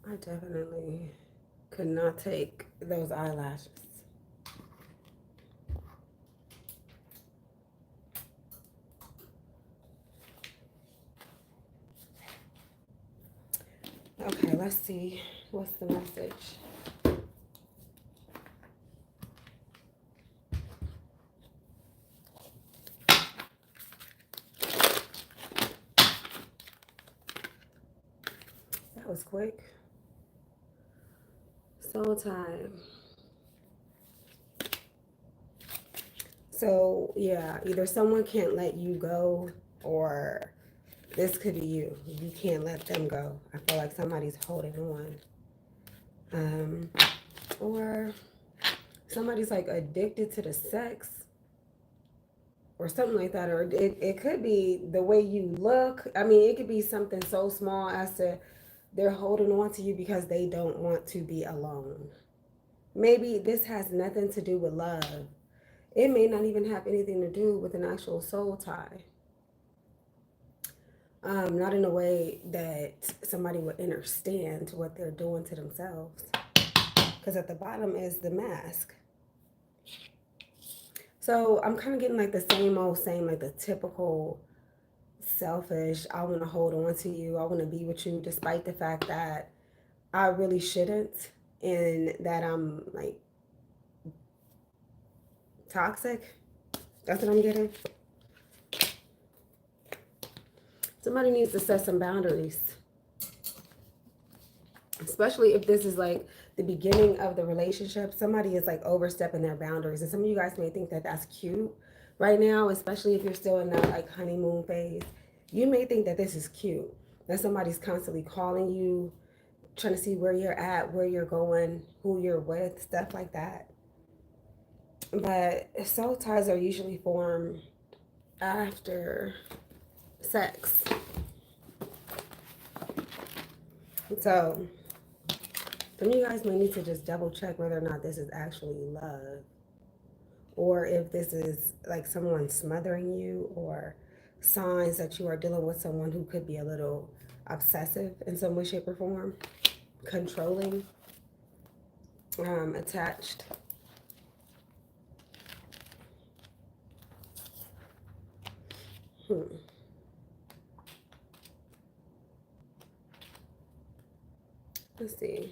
I definitely could not take those eyelashes. Okay, let's see. What's the message? That was quick. Soul time. So, yeah, either someone can't let you go, or this could be you. You can't let them go. I feel like somebody's holding on. Or somebody's like addicted to the sex or something like that. Or it could be the way you look. I mean, it could be something so small as to they're holding on to you because they don't want to be alone. Maybe this has nothing to do with love. It may not even have anything to do with an actual soul tie. Not in a way that somebody would understand what they're doing to themselves. Because at the bottom is the mask. So I'm kind of getting like the same old same, like the typical selfish, I want to hold on to you, I want to be with you despite the fact that I really shouldn't, and that I'm like toxic. That's what I'm getting. Somebody needs to set some boundaries, especially if this is like the beginning of the relationship. Somebody is like overstepping their boundaries, and some of you guys may think that that's cute right now, especially if you're still in that like honeymoon phase. You may think that this is cute, that somebody's constantly calling you, trying to see where you're at, where you're going, who you're with, stuff like that. But soul ties are usually formed after sex. So some of you guys may need to just double check whether or not this is actually love, or if this is like someone smothering you, or signs that you are dealing with someone who could be a little obsessive in some way, shape, or form, controlling, attached. Let's see.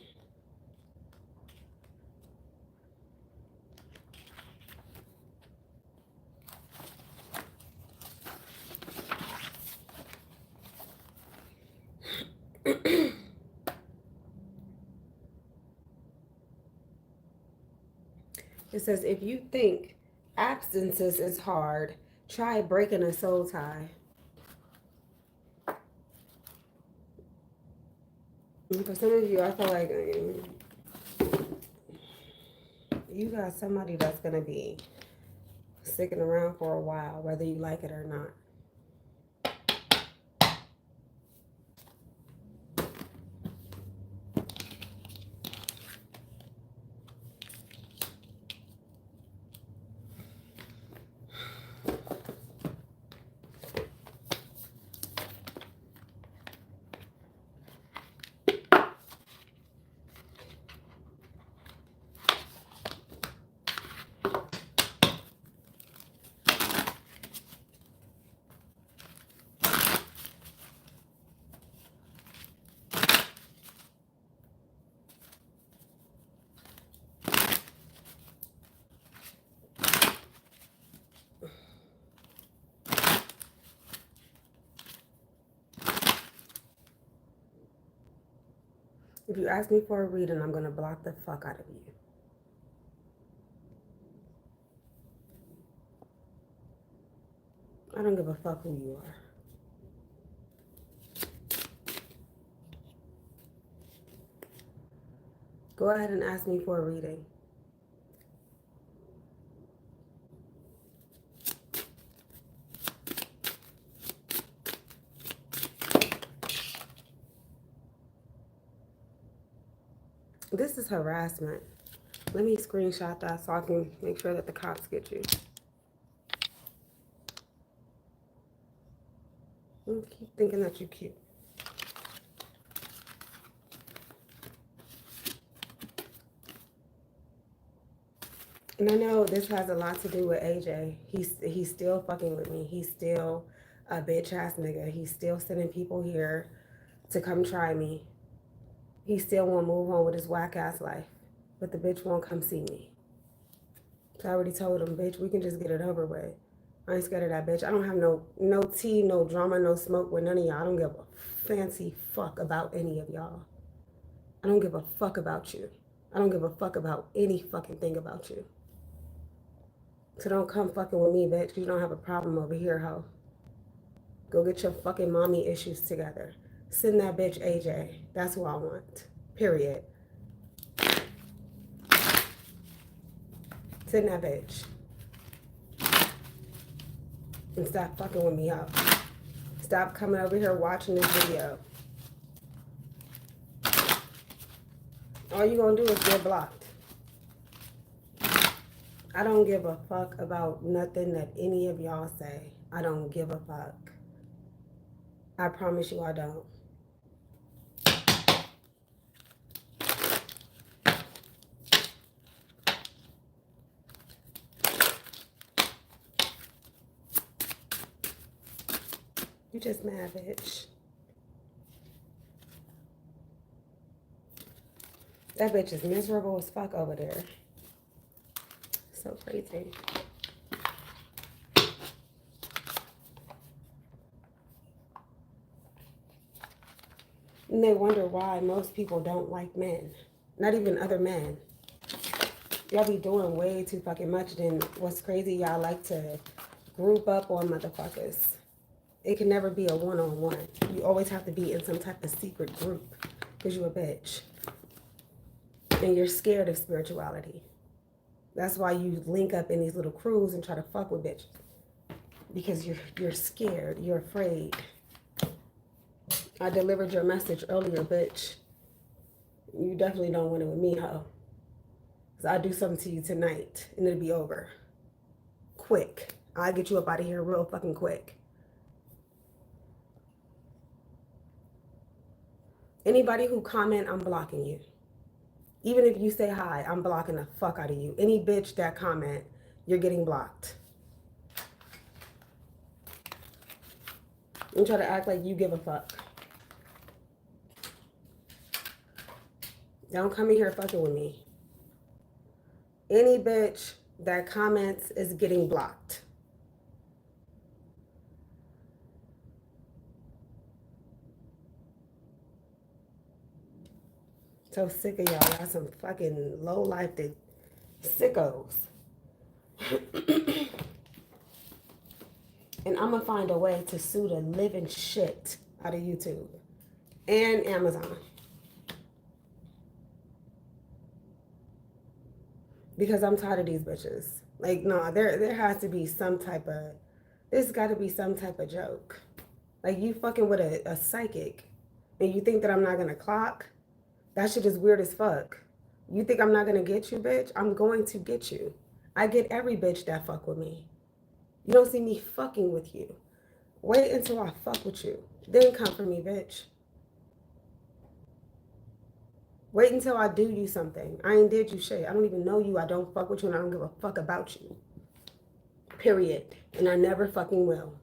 It says, if you think absences is hard, try breaking a soul tie. And for some of you, I feel like you got somebody that's going to be sticking around for a while, whether you like it or not. If you ask me for a reading, I'm going to block the fuck out of you. I don't give a fuck who you are. Go ahead and ask me for a reading. This is harassment. Let me screenshot that so I can make sure that the cops get you. Don't keep thinking that you're cute. And I know this has a lot to do with AJ. He's still fucking with me. He's still a bitch ass nigga. He's still sending people here to come try me. He still won't move on with his whack ass life. But the bitch won't come see me. So I already told him, bitch, we can just get it over with. I ain't scared of that bitch. I don't have no tea, no drama, no smoke with none of y'all. I don't give a fancy fuck about any of y'all. I don't give a fuck about you. I don't give a fuck about any fucking thing about you. So don't come fucking with me, bitch. You don't have a problem over here, ho. Go get your fucking mommy issues together. Send that bitch AJ. That's who I want. Period. Send that bitch. And stop fucking with me, ho. Stop coming over here watching this video. All you gonna do is get blocked. I don't give a fuck about nothing that any of y'all say. I don't give a fuck. I promise you I don't. You just mad, bitch. That bitch is miserable as fuck over there. So crazy. And they wonder why most people don't like men. Not even other men. Y'all be doing way too fucking much. Then what's crazy, y'all like to group up on motherfuckers. It can never be a one-on-one. You always have to be in some type of secret group because you're a bitch. And you're scared of spirituality. That's why you link up in these little crews and try to fuck with bitches. Because you're scared. You're afraid. I delivered your message earlier, bitch. You definitely don't want it with me, ho. Because I'll do something to you tonight and it'll be over. Quick. I'll get you up out of here real fucking quick. Anybody who comment, I'm blocking you. Even if you say hi, I'm blocking the fuck out of you. Any bitch that comment, you're getting blocked. And try to act like you give a fuck. Don't come in here fucking with me. Any bitch that comments is getting blocked. So sick of y'all. Y'all some fucking low-life sickos. And I'm going to find a way to sue the living shit out of YouTube and Amazon. Because I'm tired of these bitches. Like, no, there has to be some type of, there's got to be some type of joke. Like, you fucking with a psychic and you think that I'm not going to clock? That shit is weird as fuck. You think I'm not going to get you, bitch? I'm going to get you. I get every bitch that fuck with me. You don't see me fucking with you. Wait until I fuck with you. Then come for me, bitch. Wait until I do you something. I ain't did you shit. I don't even know you. I don't fuck with you and I don't give a fuck about you. Period. And I never fucking will.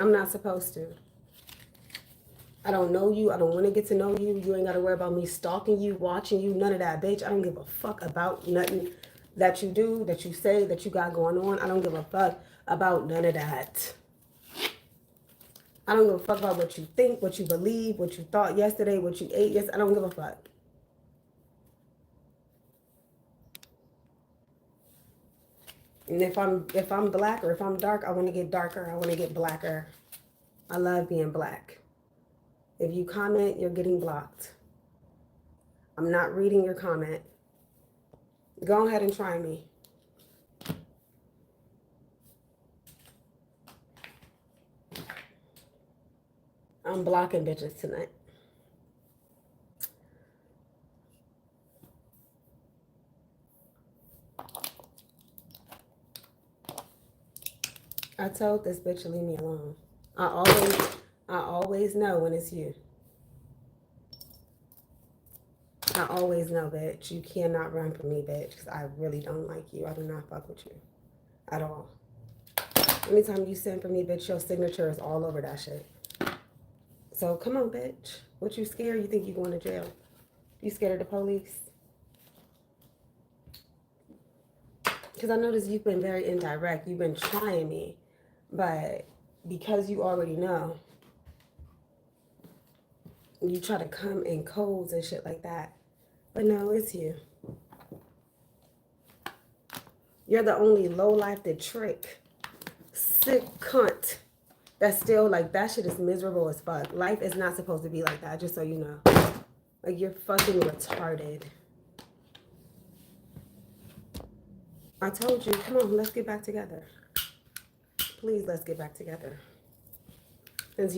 I'm not supposed to. I don't know you. I don't want to get to know you. You ain't got to worry about me stalking you, watching you, none of that, bitch. I don't give a fuck about nothing that you do, that you say, that you got going on. I don't give a fuck about none of that. I don't give a fuck about what you think, what you believe, what you thought yesterday, what you ate yesterday. I don't give a fuck. And if I'm black or if I'm dark, I want to get darker. I want to get blacker. I love being black. If you comment, you're getting blocked. I'm not reading your comment. Go ahead and try me. I'm blocking bitches tonight. I told this bitch to leave me alone. I always know when it's you. I always know, bitch. You cannot run from me, bitch, because I really don't like you. I do not fuck with you at all. Anytime you send for me, bitch, your signature is all over that shit. So come on, bitch. What you scared? You think you going to jail? You scared of the police? Because I noticed you've been very indirect. You've been trying me. But because you already know, you try to come in codes and shit like that. But no, it's you. You're the only low-life, the trick, sick cunt that's still like, that shit is miserable as fuck. Life is not supposed to be like that, just so you know. Like, you're fucking retarded. I told you, come on, let's get back together. Please, let's get back together. Since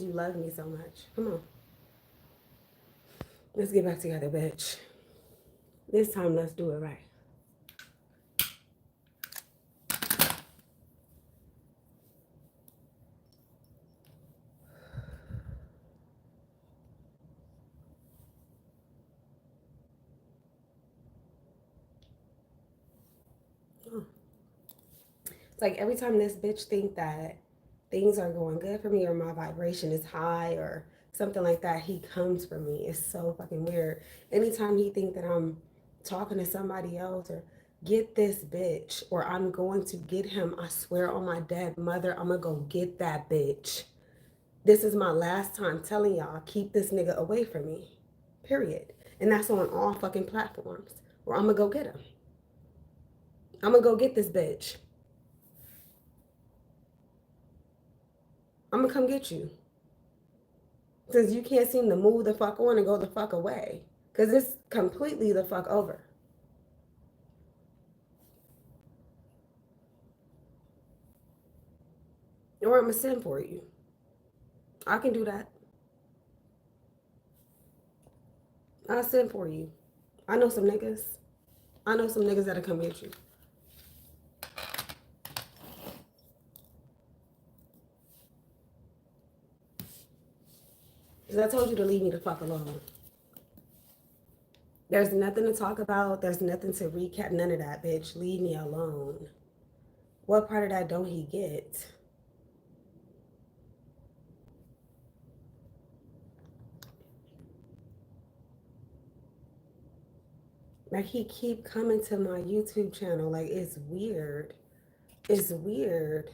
you love me so much. Come on. Let's get back together, bitch. This time, let's do it right. Oh. It's like every time this bitch think that things are going good for me or my vibration is high or something like that, he comes for me. It's so fucking weird. Anytime he think that I'm talking to somebody else or get this bitch or I'm going to get him, I swear on my dead mother, I'm gonna go get that bitch. This is my last time telling y'all, keep this nigga away from me. Period. And that's on all fucking platforms. Or I'm gonna go get him. I'm gonna go get this bitch. I'm gonna come get you. Since you can't seem to move the fuck on and go the fuck away. Because it's completely the fuck over. Or I'm gonna send for you. I can do that. I'll send for you. I know some niggas. I know some niggas that'll come get you. Because I told you to leave me the fuck alone. There's nothing to talk about. There's nothing to recap. None of that, bitch. Leave me alone. What part of that don't he get? Like, he keep coming to my YouTube channel. Like, it's weird. It's weird.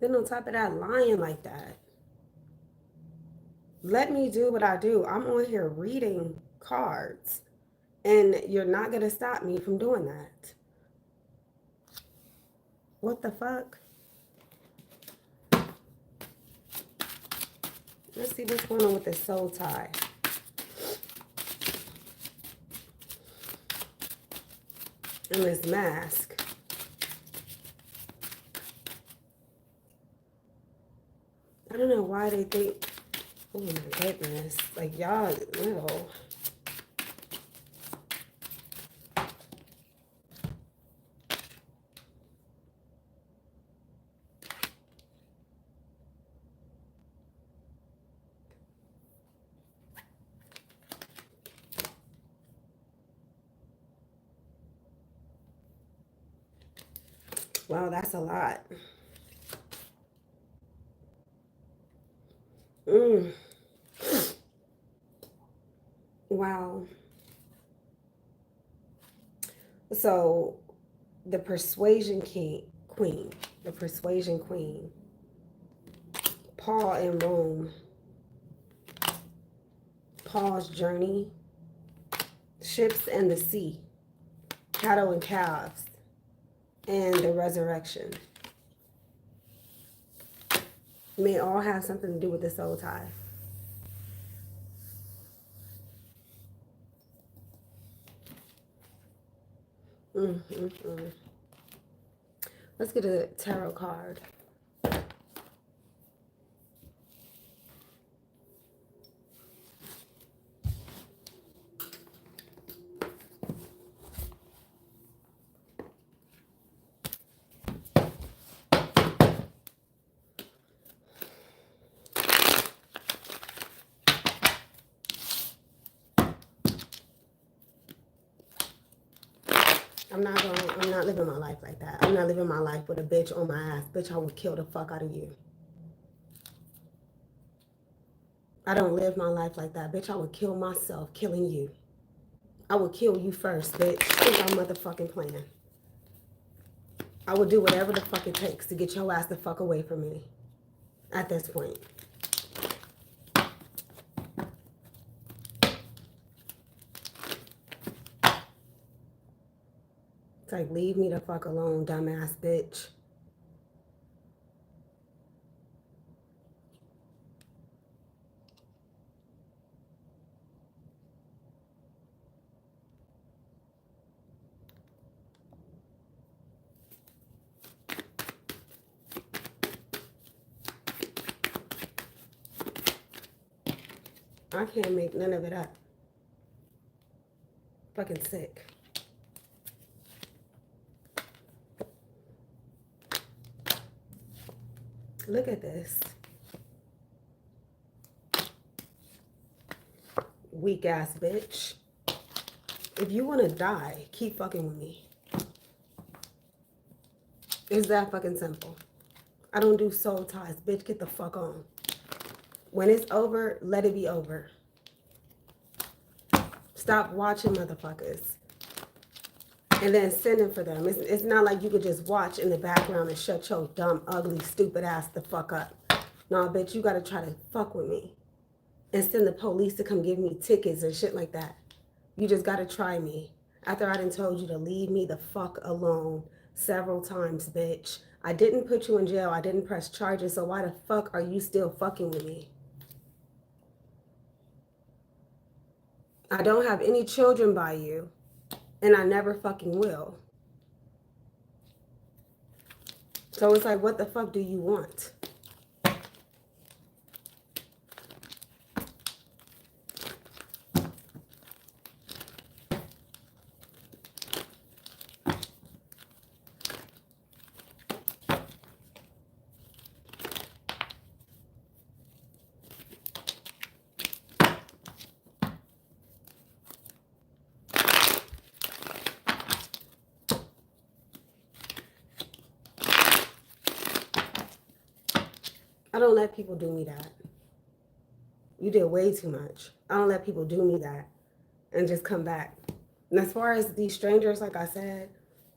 Then on top of that, lying like that. Let me do what I do. I'm on here reading cards. And you're not going to stop me from doing that. What the fuck? Let's see what's going on with this soul tie. And this mask. I don't know why they think, oh my goodness, like y'all little. Wow, that's a lot. Wow. So the persuasion queen, the persuasion queen, Paul in Rome, Paul's journey, ships and the sea, cattle and calves, and the resurrection may all have something to do with the soul tie. Let's get a tarot card. I'm not living my life like that. I'm not living my life with a bitch on my ass. Bitch, I would kill the fuck out of you. I don't live my life like that. Bitch, I would kill myself killing you. I would kill you first, bitch. Think I'm motherfucking playing. I would do whatever the fuck it takes to get your ass the fuck away from me at this point. It's like, leave me the fuck alone, dumbass bitch. I can't make none of it up. Fucking sick. Look at this. Weak ass bitch. If you want to die, keep fucking with me. It's that fucking simple. I don't do soul ties. Bitch, get the fuck on. When it's over, let it be over. Stop watching motherfuckers. And then sending for them. It's not like you could just watch in the background and shut your dumb, ugly, stupid ass the fuck up. No, bitch, you gotta try to fuck with me. And send the police to come give me tickets and shit like that. You just gotta try me. After I done told you to leave me the fuck alone several times, bitch. I didn't put you in jail. I didn't press charges. So why the fuck are you still fucking with me? I don't have any children by you. And I never fucking will. So it's like, what the fuck do you want? I don't let people do me that. You did way too much. I don't let people do me that and just come back. And as far as these strangers, like I said,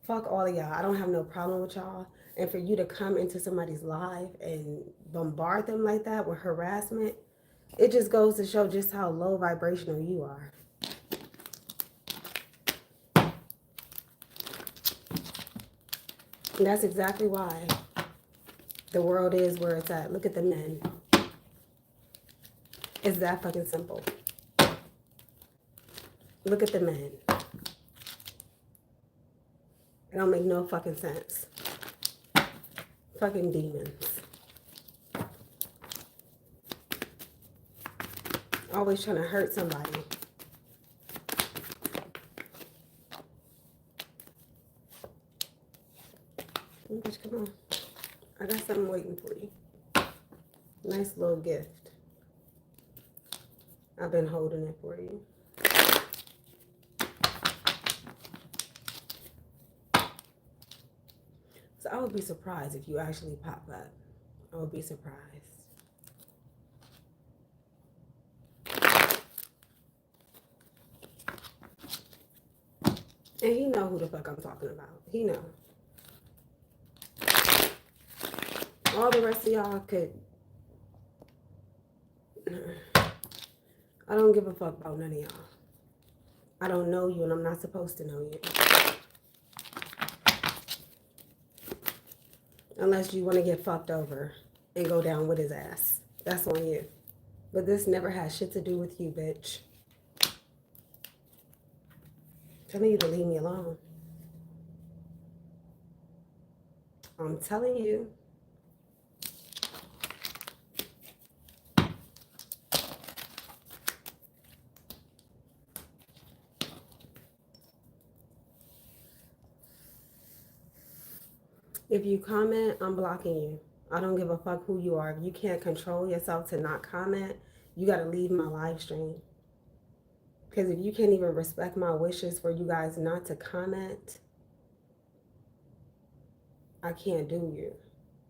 fuck all of y'all. I don't have no problem with y'all. And for you to come into somebody's life and bombard them like that with harassment, it just goes to show just how low vibrational you are. And that's exactly why the world is where it's at. Look at the men. It's that fucking simple. Look at the men. It don't make no fucking sense. Fucking demons. Always trying to hurt somebody. Bitch, come on. I got something waiting for you. Nice little gift. I've been holding it for you. So I would be surprised if you actually pop up. I would be surprised. And he know who the fuck I'm talking about. He know. All the rest of y'all could... I don't give a fuck about none of y'all. I don't know you and I'm not supposed to know you. Unless you want to get fucked over and go down with his ass. That's on you. But this never has shit to do with you, bitch. Telling you to leave me alone. I'm telling you. If you comment, I'm blocking you. I don't give a fuck who you are. If you can't control yourself to not comment, you got to leave my live stream. Because if you can't even respect my wishes for you guys not to comment, I can't do you.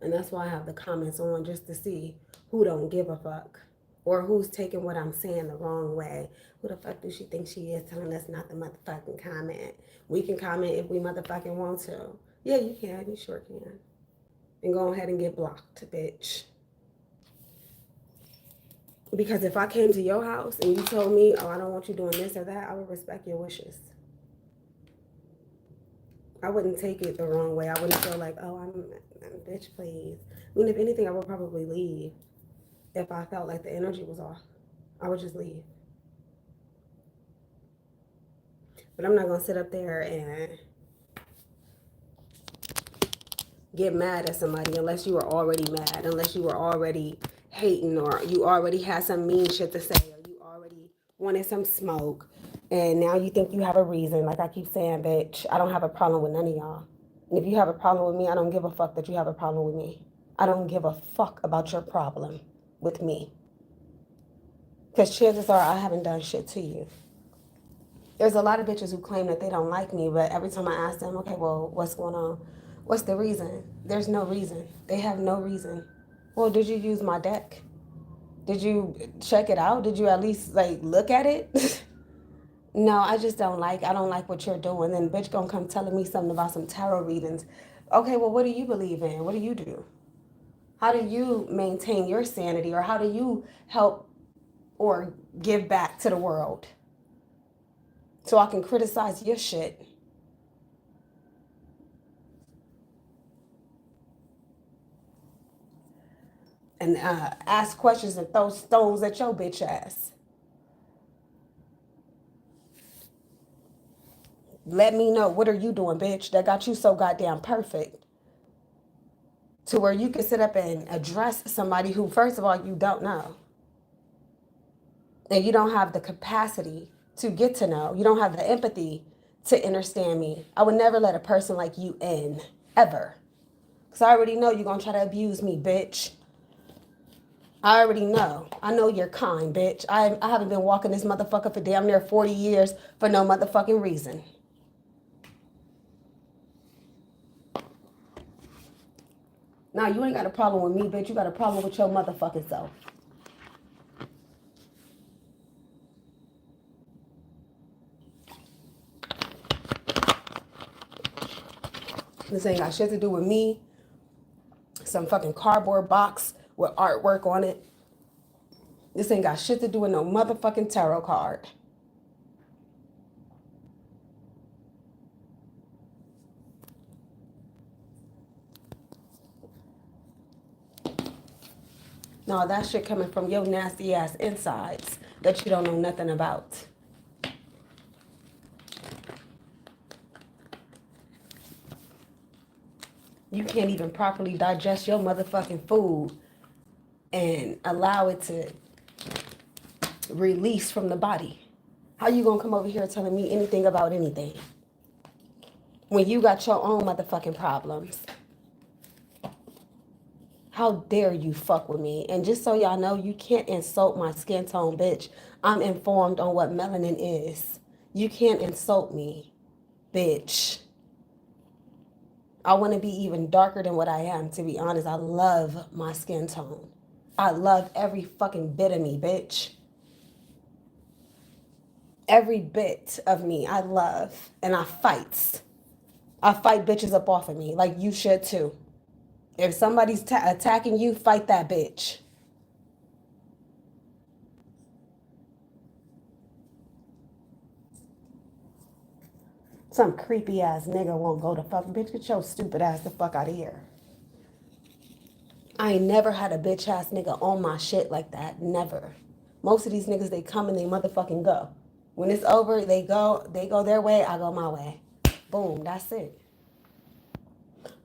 And that's why I have the comments on, just to see who don't give a fuck. Or who's taking what I'm saying the wrong way. Who the fuck do she think she is telling us not to motherfucking comment? We can comment if we motherfucking want to. Yeah, you can. You sure can. And go ahead and get blocked, bitch. Because if I came to your house and you told me, oh, I don't want you doing this or that, I would respect your wishes. I wouldn't take it the wrong way. I wouldn't feel like, oh, I'm bitch, please. I mean, if anything, I would probably leave. If I felt like the energy was off, I would just leave. But I'm not going to sit up there and get mad at somebody unless you were already mad, unless you were already hating, or you already had some mean shit to say, or you already wanted some smoke, and now you think you have a reason. Like I keep saying, bitch, I don't have a problem with none of y'all. And if you have a problem with me, I don't give a fuck that you have a problem with me. I don't give a fuck about your problem with me. Because chances are I haven't done shit to you. There's a lot of bitches who claim that they don't like me, but every time I ask them, okay, well, what's going on? What's the reason? There's no reason. They have no reason. Well, did you use my deck? Did you check it out? Did you at least, like, look at it? No, I just don't like what you're doing. Then bitch gonna come telling me something about some tarot readings. Okay, well, what do you believe in? What do you do? How do you maintain your sanity, or how do you help or give back to the world? So I can criticize your shit. And ask questions and throw stones at your bitch ass. Let me know, what are you doing, bitch, that got you so goddamn perfect to where you can sit up and address somebody who, first of all, you don't know. And you don't have the capacity to get to know. You don't have the empathy to understand me. I would never let a person like you in, ever. Because I already know you're going to try to abuse me, bitch. I already know. I know you're kind, bitch. I haven't been walking this motherfucker for damn near 40 years for no motherfucking reason. Now, you ain't got a problem with me, bitch. You got a problem with your motherfucking self. This ain't got shit to do with me. Some fucking cardboard box with artwork on it. This ain't got shit to do with no motherfucking tarot card. No, that shit coming from your nasty ass insides that you don't know nothing about. You can't even properly digest your motherfucking food and allow it to release from the body. How you gonna come over here telling me anything about anything when you got your own motherfucking problems? How dare you fuck with me? And just so y'all know, you can't insult my skin tone, bitch. I'm informed on what melanin is. You can't insult me, bitch. I want to be even darker than what I am, to be honest. I love my skin tone. I love every fucking bit of me, bitch. Every bit of me I love. And I fight. I fight bitches up off of me, like you should too. If somebody's attacking you, fight that bitch. Some creepy ass nigga won't go to fuck. Bitch, get your stupid ass the fuck out of here. I ain't never had a bitch ass nigga on my shit like that. Never. Most of these niggas, they come and they motherfucking go. When it's over, they go their way, I go my way. Boom, that's it.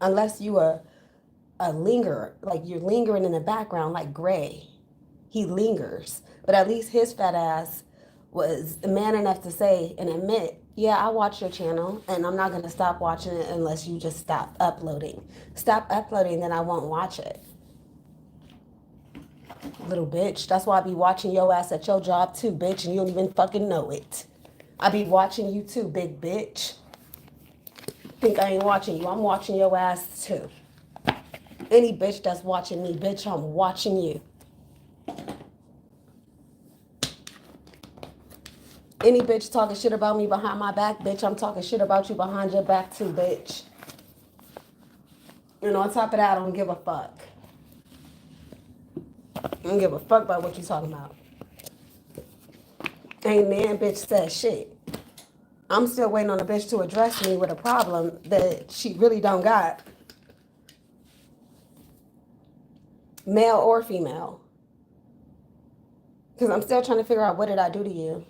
Unless you are a lingerer, like you're lingering in the background like Gray. He lingers. But at least his fat ass was man enough to say and admit, yeah, I watch your channel and I'm not going to stop watching it unless you just stop uploading. Stop uploading, then I won't watch it. Little bitch. That's why I be watching your ass at your job too, bitch, and you don't even fucking know it. I be watching you too, big bitch. Think I ain't watching you. I'm watching your ass too. Any bitch that's watching me, bitch, I'm watching you. Any bitch talking shit about me behind my back, bitch, I'm talking shit about you behind your back too, bitch. And on top of that, I don't give a fuck. I don't give a fuck about what you talking about. Ain't man bitch said shit. I'm still waiting on a bitch to address me with a problem that she really don't got. Male or female. Because I'm still trying to figure out what did I do to you.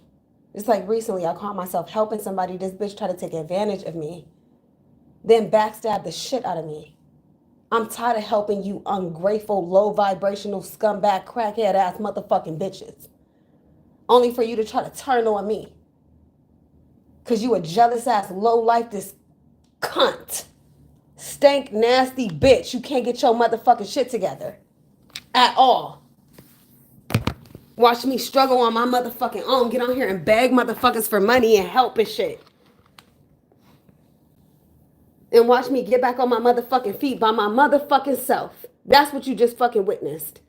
It's like recently I caught myself helping somebody. This bitch tried to take advantage of me. Then backstab the shit out of me. I'm tired of helping you ungrateful, low vibrational, scumbag, crackhead ass motherfucking bitches. Only for you to try to turn on me. Because you a jealous ass, low life, this cunt. Stank, nasty bitch. You can't get your motherfucking shit together. At all. Watch me struggle on my motherfucking own. Get on here and beg motherfuckers for money and help and shit. And watch me get back on my motherfucking feet by my motherfucking self. That's what you just fucking witnessed.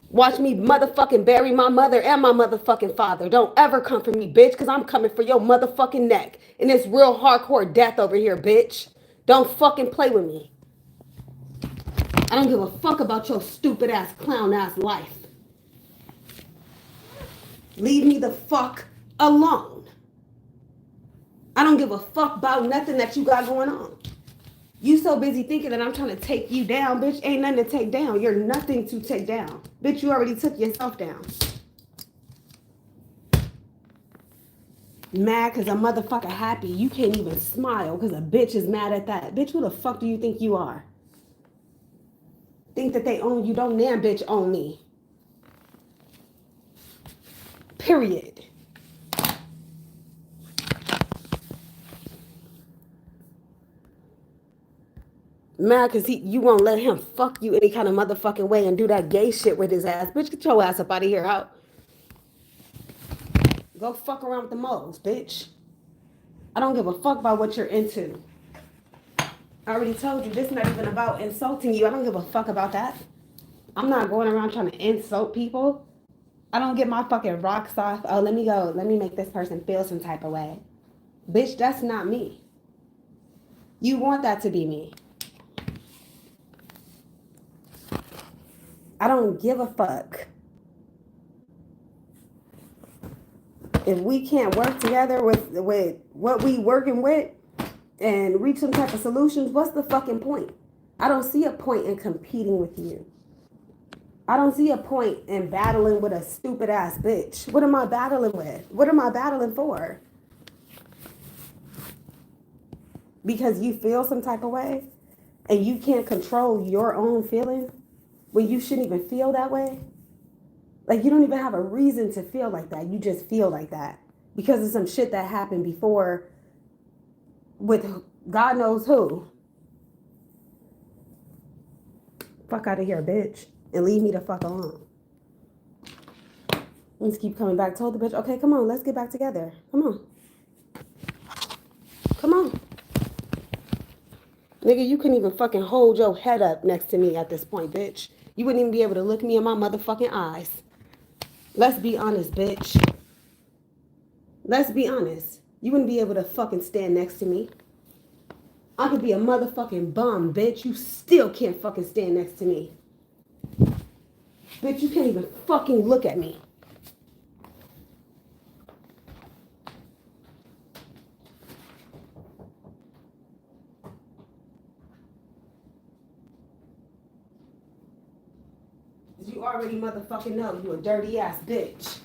Watch me motherfucking bury my mother and my motherfucking father. Don't ever come for me, bitch, because I'm coming for your motherfucking neck. And it's real hardcore death over here, bitch. Don't fucking play with me. I don't give a fuck about your stupid ass, clown ass life. Leave me the fuck alone. I don't give a fuck about nothing that you got going on. You so busy thinking that I'm trying to take you down, bitch. Ain't nothing to take down. You're nothing to take down. Bitch, you already took yourself down. Mad because a motherfucker happy. You can't even smile because a bitch is mad at that. Bitch, who the fuck do you think you are? Think that they own you. Don't damn bitch own me. Period. Mad because you won't let him fuck you any kind of motherfucking way and do that gay shit with his ass. Bitch, get your ass up out of here. Out. Go fuck around with the moles, bitch. I don't give a fuck about what you're into. I already told you, this is not even about insulting you. I don't give a fuck about that. I'm not going around trying to insult people. I don't get my fucking rocks off. Oh, let me go. Let me make this person feel some type of way. Bitch, that's not me. You want that to be me. I don't give a fuck. If we can't work together with what we working with and reach some type of solutions, what's the fucking point? I don't see a point in competing with you. I don't see a point in battling with a stupid ass bitch. What am I battling with? What am I battling for? Because you feel some type of way and you can't control your own feelings when you shouldn't even feel that way? Like, you don't even have a reason to feel like that. You just feel like that because of some shit that happened before with God knows who. Fuck out of here, bitch. And leave me the fuck alone. Let's keep coming back. Told the bitch, okay, come on, let's get back together. Come on. Come on. Nigga, you couldn't even fucking hold your head up next to me at this point, bitch. You wouldn't even be able to look me in my motherfucking eyes. Let's be honest, bitch. Let's be honest. You wouldn't be able to fucking stand next to me. I could be a motherfucking bum, bitch. You still can't fucking stand next to me. Bitch, you can't even fucking look at me. You already motherfucking know you a dirty ass bitch.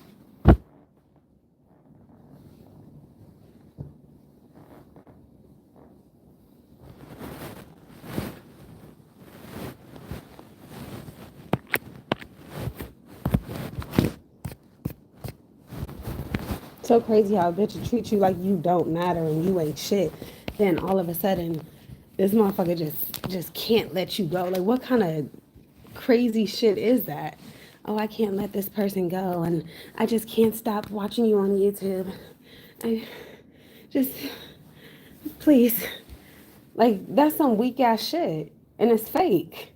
So crazy how a bitch will treat you like you don't matter and you ain't shit. Then all of a sudden, this motherfucker just can't let you go. Like, what kind of crazy shit is that? Oh, I can't let this person go, and I just can't stop watching you on YouTube. I just, Please. Like, that's some weak ass shit. And it's fake.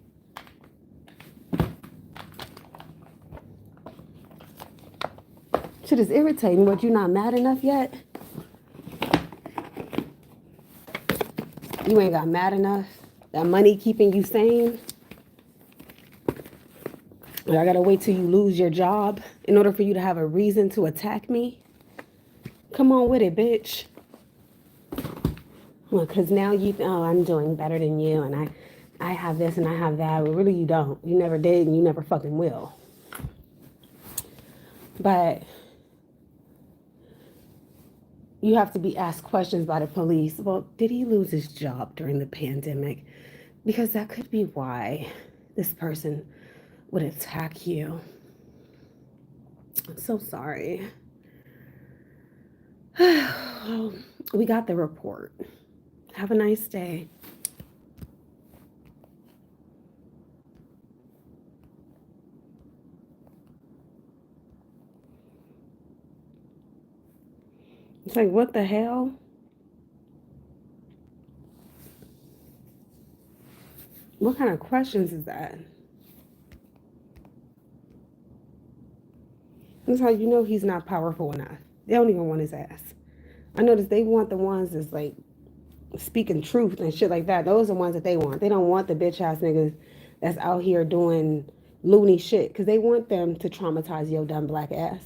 Shit is irritating, but you're not mad enough yet? You ain't got mad enough? That money keeping you sane? Or I gotta wait till you lose your job in order for you to have a reason to attack me? Come on with it, bitch. Well, because now you, oh, I'm doing better than you, and I have this and I have that. But really, you don't. You never did, and you never fucking will. But you have to be asked questions by the police. Well, did he lose his job during the pandemic? Because that could be why this person would attack you. I'm so sorry. We got the report. Have a nice day. It's like, what the hell? What kind of questions is that? That's how you know he's not powerful enough. They don't even want his ass. I notice they want the ones that's like speaking truth and shit like that. Those are the ones that they want. They don't want the bitch ass niggas that's out here doing loony shit, because they want them to traumatize your dumb black ass.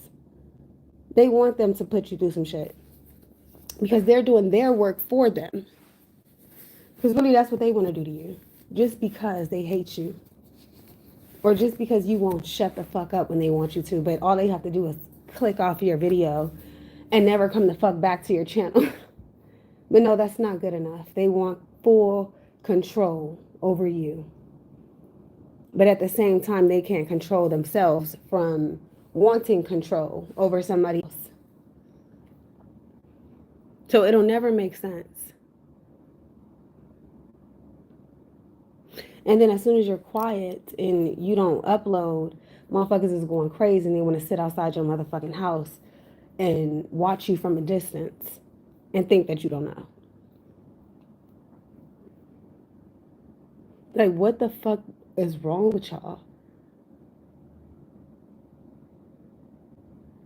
They want them to put you through some shit because they're doing their work for them. Because really, that's what they want to do to you, just because they hate you, or just because you won't shut the fuck up when they want you to. But all they have to do is click off your video and never come the fuck back to your channel. But no, that's not good enough. They want full control over you. But at the same time, they can't control themselves from wanting control over somebody else. So it'll never make sense. And then as soon as you're quiet and you don't upload, motherfuckers is going crazy and they want to sit outside your motherfucking house and watch you from a distance and think that you don't know. Like, what the fuck is wrong with y'all?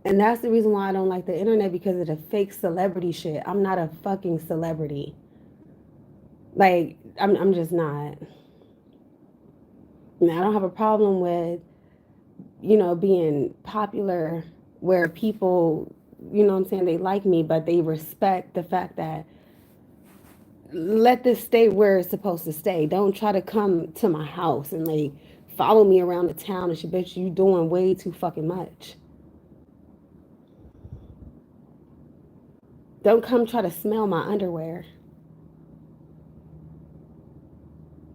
And that's the reason why I don't like the internet, because of the fake celebrity shit. I'm not a fucking celebrity. Like, I'm just not. I don't have a problem with, being popular where people, what I'm saying, they like me, but they respect the fact that let this stay where it's supposed to stay. Don't try to come to my house and like follow me around the town and shit. Bitch, you doing way too fucking much. Don't come try to smell my underwear.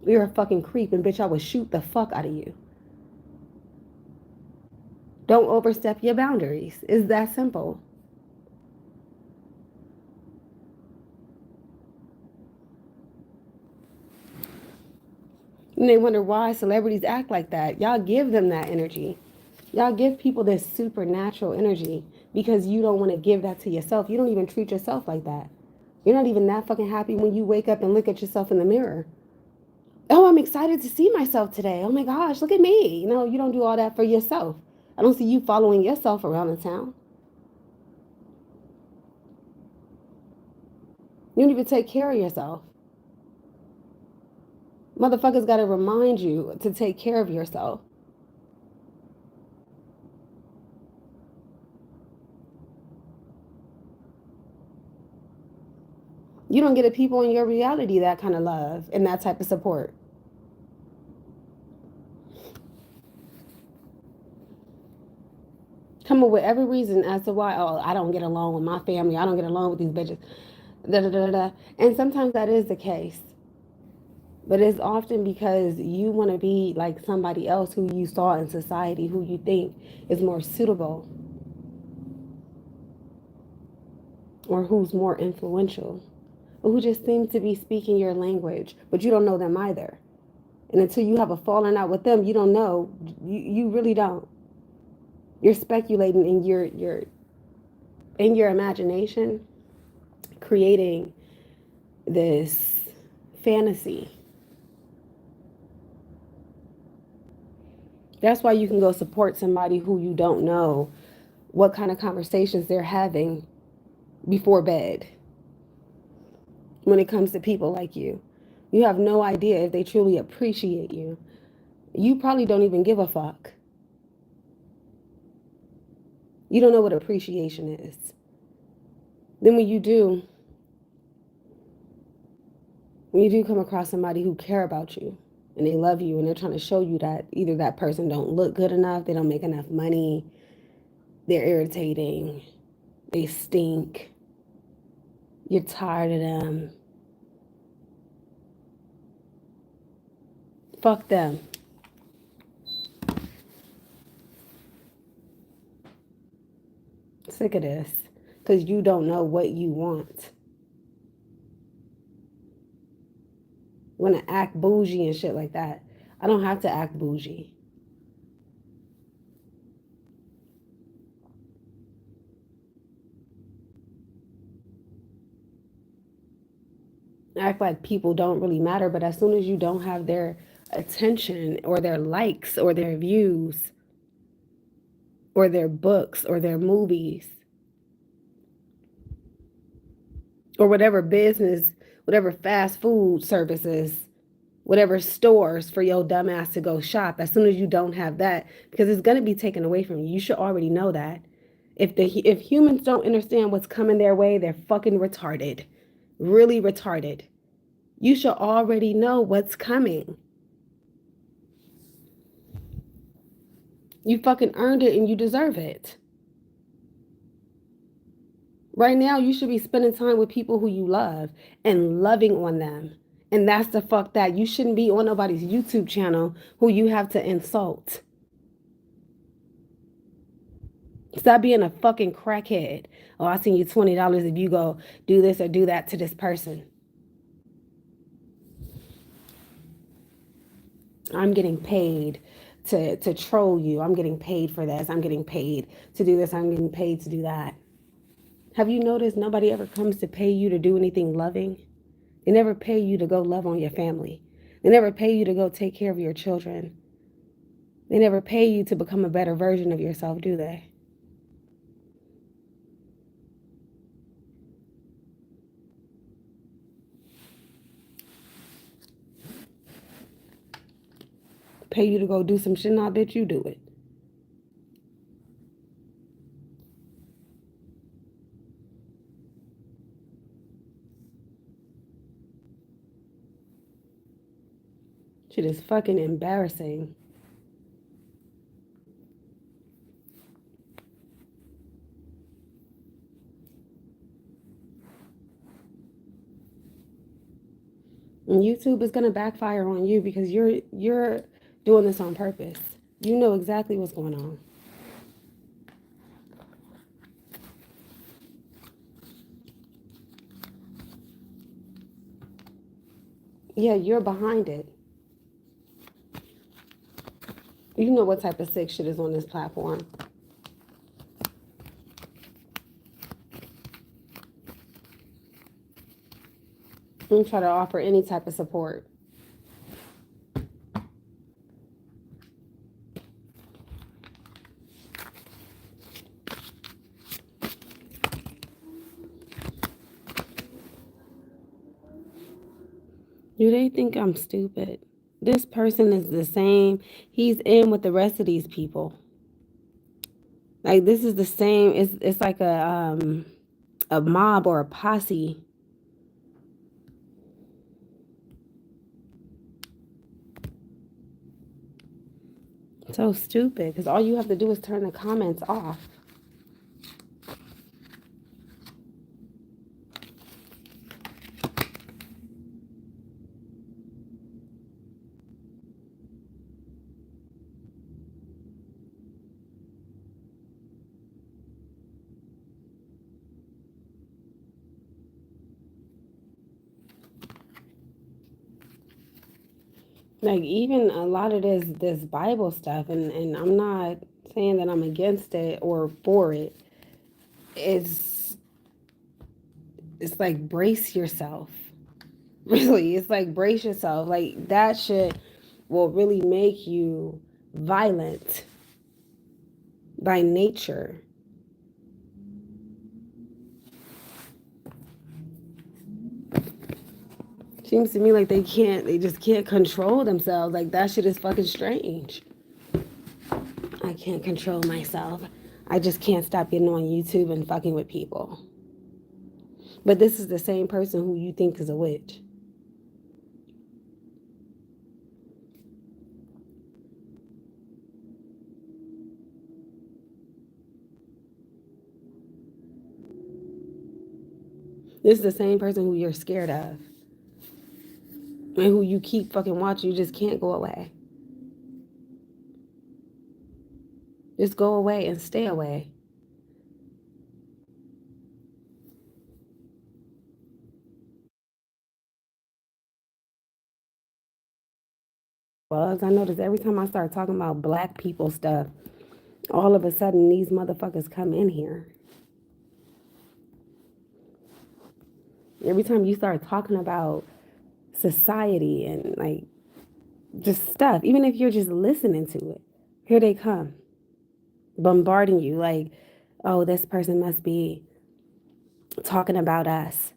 You're a fucking creep, and bitch, I would shoot the fuck out of you. Don't overstep your boundaries. It's that simple. And they wonder why celebrities act like that. Y'all give them that energy. Y'all give people this supernatural energy because you don't want to give that to yourself. You don't even treat yourself like that. You're not even that fucking happy when you wake up and look at yourself in the mirror. Oh, I'm excited to see myself today. Oh my gosh, look at me. You don't do all that for yourself. I don't see you following yourself around the town. You don't even take care of yourself. Motherfuckers got to remind you to take care of yourself. You don't get a people in your reality that kind of love and that type of support. Come up with every reason as to why, oh, I don't get along with my family. I don't get along with these bitches. Da, da, da, da. And sometimes that is the case. But it's often because you want to be like somebody else who you saw in society, who you think is more suitable or who's more influential, or who just seems to be speaking your language, but you don't know them either. And until you have a falling out with them, you don't know. You really don't. You're speculating in your imagination, creating this fantasy. That's why you can go support somebody who you don't know what kind of conversations they're having before bed when it comes to people like you. You have no idea if they truly appreciate you. You probably don't even give a fuck. You don't know what appreciation is. Then when you do come across somebody who care about you and they love you and they're trying to show you that either that person don't look good enough, they don't make enough money, they're irritating, they stink, you're tired of them, fuck them. Sick of this because you don't know what you want. You want to act bougie and shit like that. I don't have to act bougie. Act like people don't really matter, but as soon as you don't have their attention or their likes or their views or their books or their movies or whatever business, whatever fast food services, whatever stores for your dumb ass to go shop, as soon as you don't have that, because it's going to be taken away from you. You should already know that. If humans don't understand what's coming their way, they're fucking retarded. Really retarded. You should already know what's coming. You fucking earned it and you deserve it. Right now, you should be spending time with people who you love and loving on them. And that's the fuck that. You shouldn't be on nobody's YouTube channel who you have to insult. Stop being a fucking crackhead. Oh, I'll send you $20 if you go do this or do that to this person. I'm getting paid to troll you. I'm getting paid for this. I'm getting paid to do this. I'm getting paid to do that. Have you noticed nobody ever comes to pay you to do anything loving? They never pay you to go love on your family. They never pay you to go take care of your children. They never pay you to become a better version of yourself, do they? Pay you to go do some shit, and I bet you do it. Shit is fucking embarrassing. And YouTube is gonna backfire on you because you're doing this on purpose. You know exactly what's going on. Yeah, you're behind it. You know what type of sick shit is on this platform. Don't try to offer any type of support. Do they think I'm stupid? This person is the same. He's in with the rest of these people. Like this is the same. It's like a mob or a posse. So stupid because all you have to do is turn the comments off. Like even a lot of this Bible stuff, and I'm not saying that I'm against it or for it. It's like brace yourself. Really, it's like brace yourself. Like that shit will really make you violent by nature. Seems to me like they just can't control themselves. Like that shit is fucking strange. I can't control myself. I just can't stop getting on YouTube and fucking with people. But this is the same person who you think is a witch. This is the same person who you're scared of. And who you keep fucking watching. You just can't go away. Just go away and stay away. Well, as I notice, every time I start talking about black people stuff, all of a sudden these motherfuckers come in here. Every time you start talking about society and like just stuff, even if you're just listening to it, here they come, bombarding you like, oh, this person must be talking about us.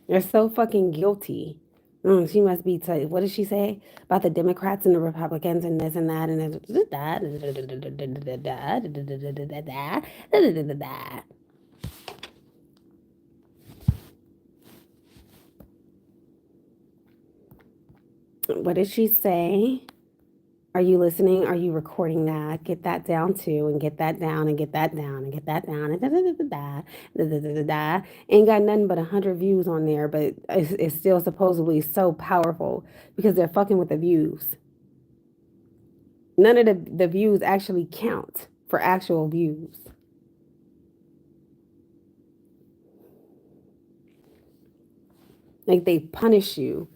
They're so fucking guilty. She must be, what did she say? About the Democrats and the Republicans and this and that and that. What did she say? Are you listening? Are you recording that? Get that down too, and get that down, and get that down, and get that down, and da da da da da da da da. Ain't got nothing but 100 views on there, but it's still supposedly so powerful because they're fucking with the views. None of the views actually count for actual views. Like they punish you.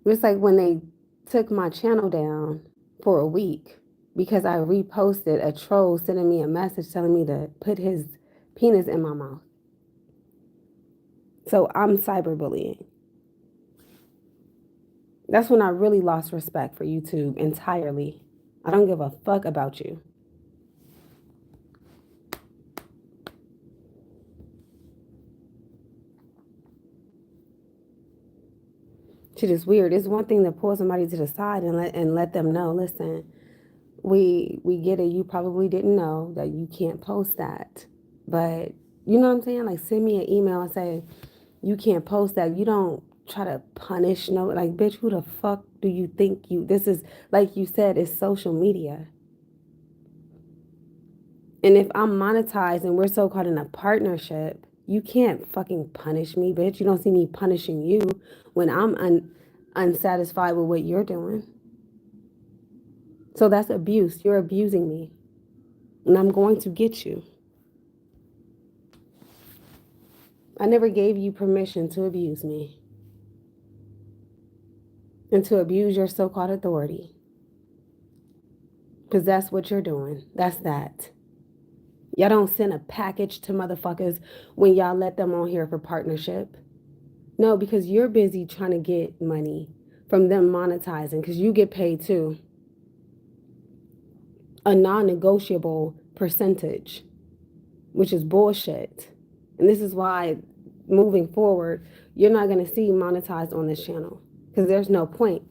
It's like when they took my channel down for a week because I reposted a troll sending me a message telling me to put his penis in my mouth. So I'm cyberbullying. That's when I really lost respect for YouTube entirely. I don't give a fuck about you. Shit is weird. It's one thing to pull somebody to the side and let them know, listen, we get it. You probably didn't know that you can't post that. But you know what I'm saying? Like send me an email and say, you can't post that. You don't try to punish no, like, bitch, who the fuck do you think this is, like you said, it's social media. And if I'm monetized and we're so called in a partnership, you can't fucking punish me, bitch. You don't see me punishing you when I'm unsatisfied with what you're doing. So that's abuse. You're abusing me. And I'm going to get you. I never gave you permission to abuse me and to abuse your so-called authority. Because that's what you're doing. That's that. Y'all don't send a package to motherfuckers when y'all let them on here for partnership. No, because you're busy trying to get money from them monetizing because you get paid too. A non-negotiable percentage, which is bullshit. And this is why moving forward, you're not going to see monetized on this channel because there's no point.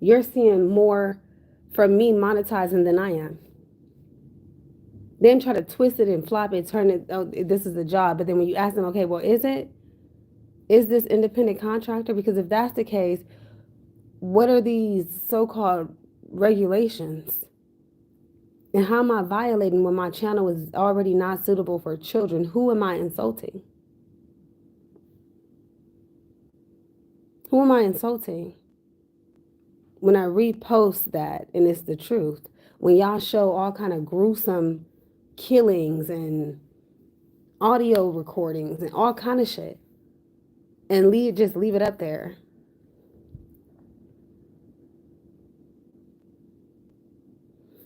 You're seeing more from me monetizing than I am. Then try to twist it and flop it, turn it, oh, this is a job. But then when you ask them, okay, well, is it? Is this independent contractor? Because if that's the case, what are these so-called regulations? And how am I violating when my channel is already not suitable for children? Who am I insulting? Who am I insulting? When I repost that and it's the truth, when y'all show all kind of gruesome killings and audio recordings and all kind of shit and just leave it up there.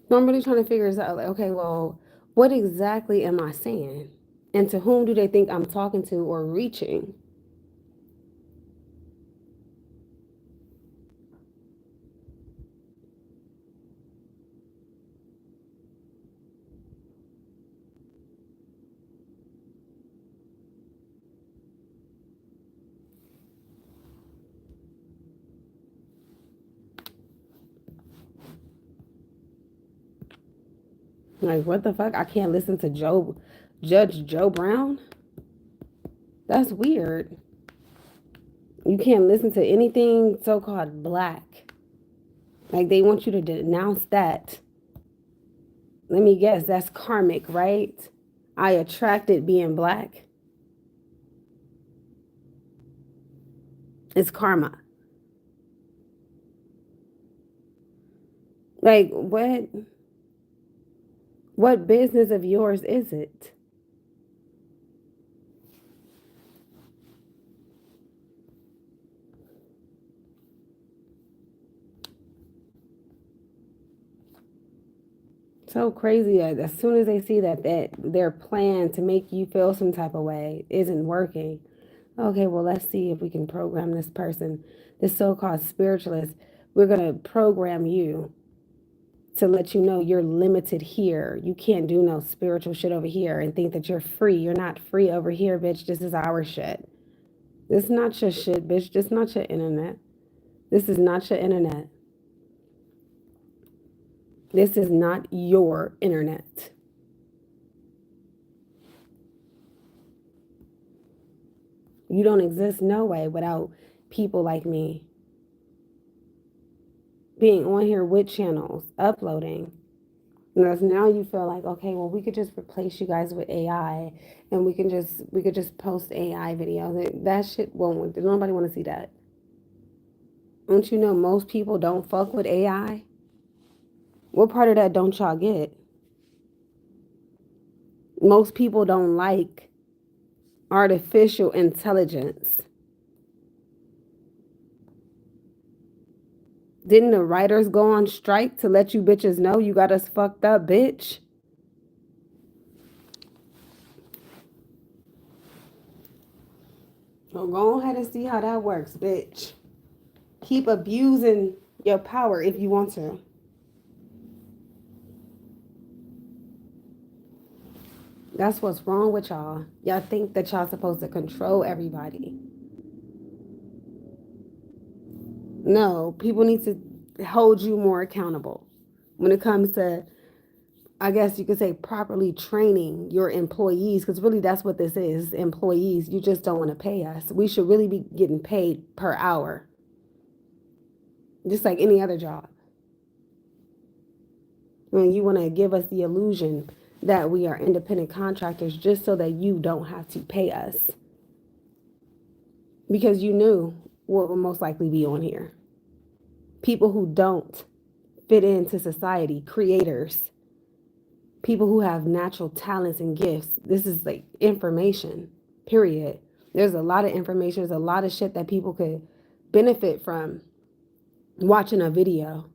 So I'm really trying to figure this out. Like, okay, well, what exactly am I saying? And to whom do they think I'm talking to or reaching? Like, what the fuck? I can't listen to Judge Joe Brown? That's weird. You can't listen to anything so-called black. Like, they want you to denounce that. Let me guess, that's karmic, right? I attracted being black. It's karma. Like, what business of yours is it? So crazy that as soon as they see that their plan to make you feel some type of way isn't working, okay, well, let's see if we can program this person, this so-called spiritualist. We're going to program you to let you know you're limited here. You can't do no spiritual shit over here and think that you're free. You're not free over here, bitch. This is our shit. This is not your shit, bitch. This is not your internet. This is not your internet. This is not your internet. You don't exist no way without people like me being on here with channels, uploading. Because now you feel like, okay, well, we could just replace you guys with AI, and we could just post AI videos. That shit won't. Nobody want to see that. Don't you know most people don't fuck with AI? What part of that don't y'all get? Most people don't like artificial intelligence. Didn't the writers go on strike to let you bitches know you got us fucked up, bitch? So go ahead and see how that works, bitch. Keep abusing your power if you want to. That's what's wrong with y'all. Y'all think that y'all supposed to control everybody. No, people need to hold you more accountable when it comes to, I guess you could say, properly training your employees, because really that's what this is, employees. You just don't want to pay us. We should really be getting paid per hour, just like any other job. When you want to give us the illusion that we are independent contractors just so that you don't have to pay us, because you knew what would most likely be on here. People who don't fit into society, creators, people who have natural talents and gifts. This is like information, period. There's a lot of information. There's a lot of shit that people could benefit from watching a video.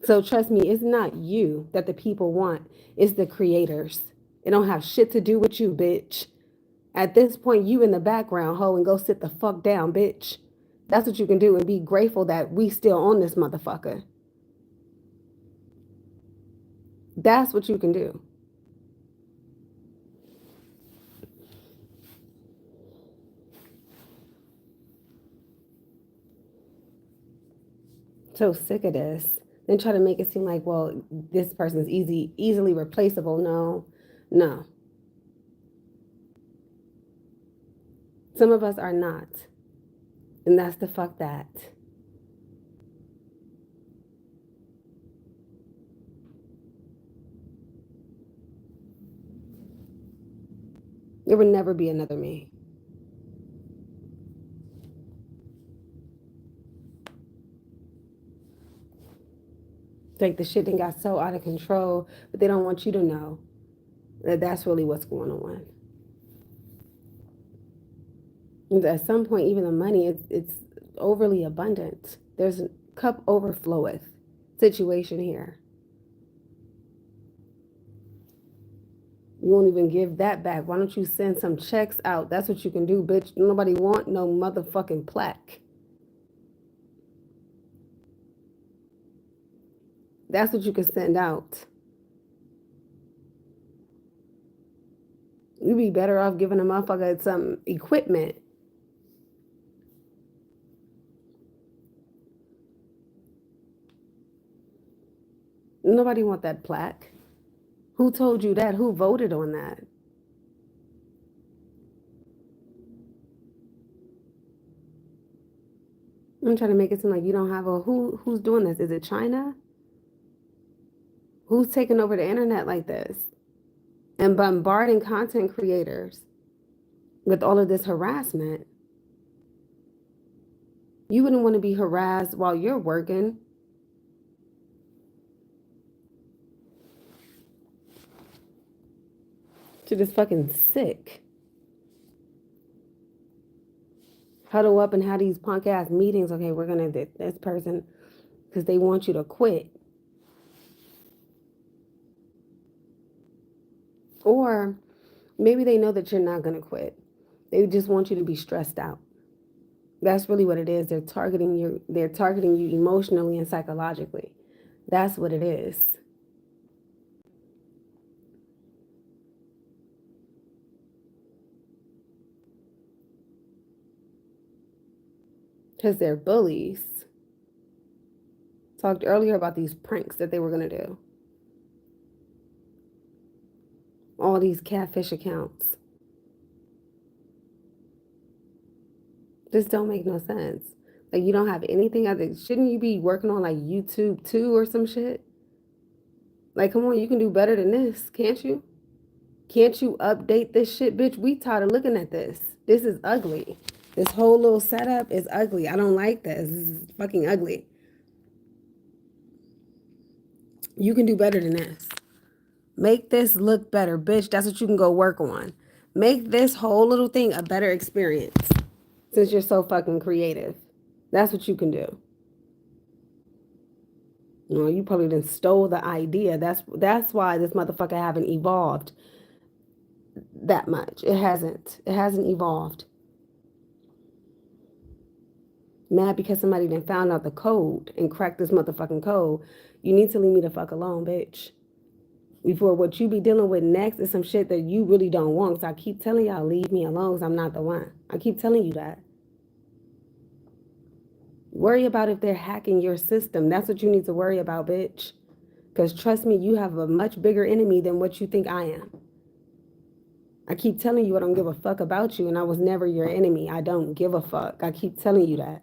So trust me, it's not you that the people want. It's the creators. It don't have shit to do with you, bitch. At this point, you in the background, ho, and go sit the fuck down, bitch. That's what you can do, and be grateful that we still on this motherfucker. That's what you can do. So sick of this. Then try to make it seem like, well, this person is easily replaceable. No. Some of us are not. And that's the fuck that. There would never be another me. Like, the shit then got so out of control, but they don't want you to know that that's really what's going on. And at some point, even the money, it's overly abundant. There's a cup overfloweth situation here. You won't even give that back. Why don't you send some checks out? That's what you can do, bitch. Nobody want no motherfucking plaque. That's what you can send out. You'd be better off giving a motherfucker some equipment. Nobody want that plaque. Who told you that? Who voted on that? I'm trying to make it seem like you don't have a who's doing this? Is it China? Who's taking over the internet like this and bombarding content creators with all of this harassment? You wouldn't want to be harassed while you're working. Shit is fucking sick. Huddle up and have these punk ass meetings. Okay, we're gonna do this person because they want you to quit. Or maybe they know that you're not gonna quit. They just want you to be stressed out. That's really what it is. They're targeting you. They're targeting you emotionally and psychologically. That's what it is. Because they're bullies. Talked earlier about these pranks that they were going to do. All these catfish accounts. This don't make no sense. Like, you don't have anything other. Shouldn't you be working on like YouTube too or some shit? Like, come on, you can do better than this, can't you? Can't you update this shit, bitch? We tired of looking at this. This is ugly. This whole little setup is ugly. I don't like this. This is fucking ugly. You can do better than this. Make this look better, bitch. That's what you can go work on. Make this whole little thing a better experience since you're so fucking creative. That's what you can do. You know, you probably done stole the idea. That's why this motherfucker haven't evolved that much. It hasn't. It hasn't evolved. Mad because somebody done found out the code and cracked this motherfucking code. You need to leave me the fuck alone, bitch. Before what you be dealing with next is some shit that you really don't want. So I keep telling y'all, leave me alone because I'm not the one. I keep telling you that. Worry about if they're hacking your system. That's what you need to worry about, bitch. Because trust me, you have a much bigger enemy than what you think I am. I keep telling you I don't give a fuck about you, and I was never your enemy. I don't give a fuck. I keep telling you that.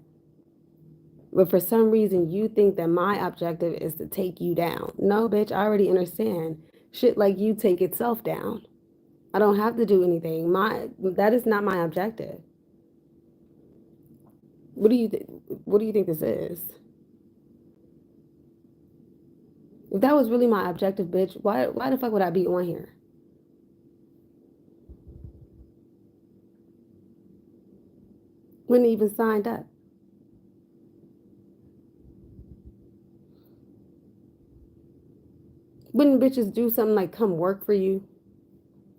But for some reason, you think that my objective is to take you down. No, bitch, I already understand. Shit like you take itself down. I don't have to do anything. That is not my objective. What do you think this is? If that was really my objective, bitch, why the fuck would I be on here? Wouldn't even signed up. Wouldn't bitches do something like come work for you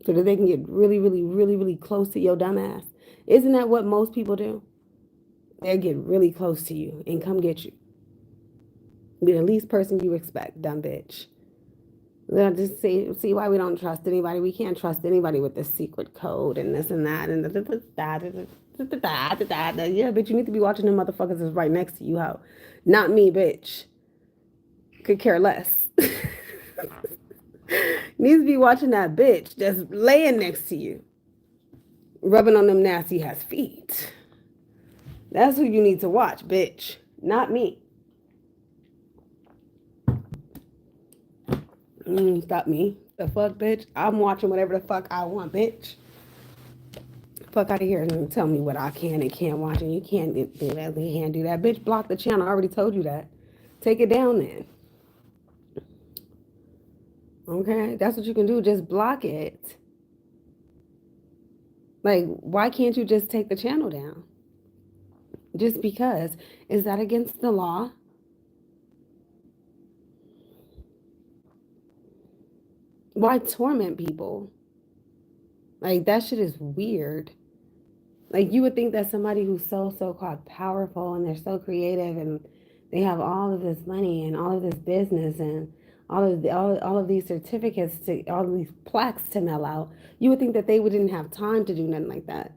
so that they can get really, really, really, really close to your dumb ass? Isn't that what most people do? They'll get really close to you and come get you. Be the least person you expect, dumb bitch. They'll just see why we don't trust anybody. We can't trust anybody with the secret code and this and that and yeah, bitch, you need to be watching them motherfuckers that's right next to you. How? Not me, bitch. Could care less. Needs to be watching that bitch just laying next to you, rubbing on them nasty ass feet. That's who you need to watch, bitch. Not me. Stop me. The fuck, bitch? I'm watching whatever the fuck I want, bitch. Fuck out of here and tell me what I can and can't watch, and you can't do that. You can't do that, bitch. Block the channel. I already told you that. Take it down then. Okay, that's what you can do. Just block it. Like, why can't you just take the channel down? Just because. Is that against the law? Why torment people? Like, that shit is weird. Like, you would think that somebody who's so-called powerful and they're so creative and they have all of this money and all of this business and all of these certificates, to all of these plaques to mail out, you would think that they wouldn't have time to do nothing like that.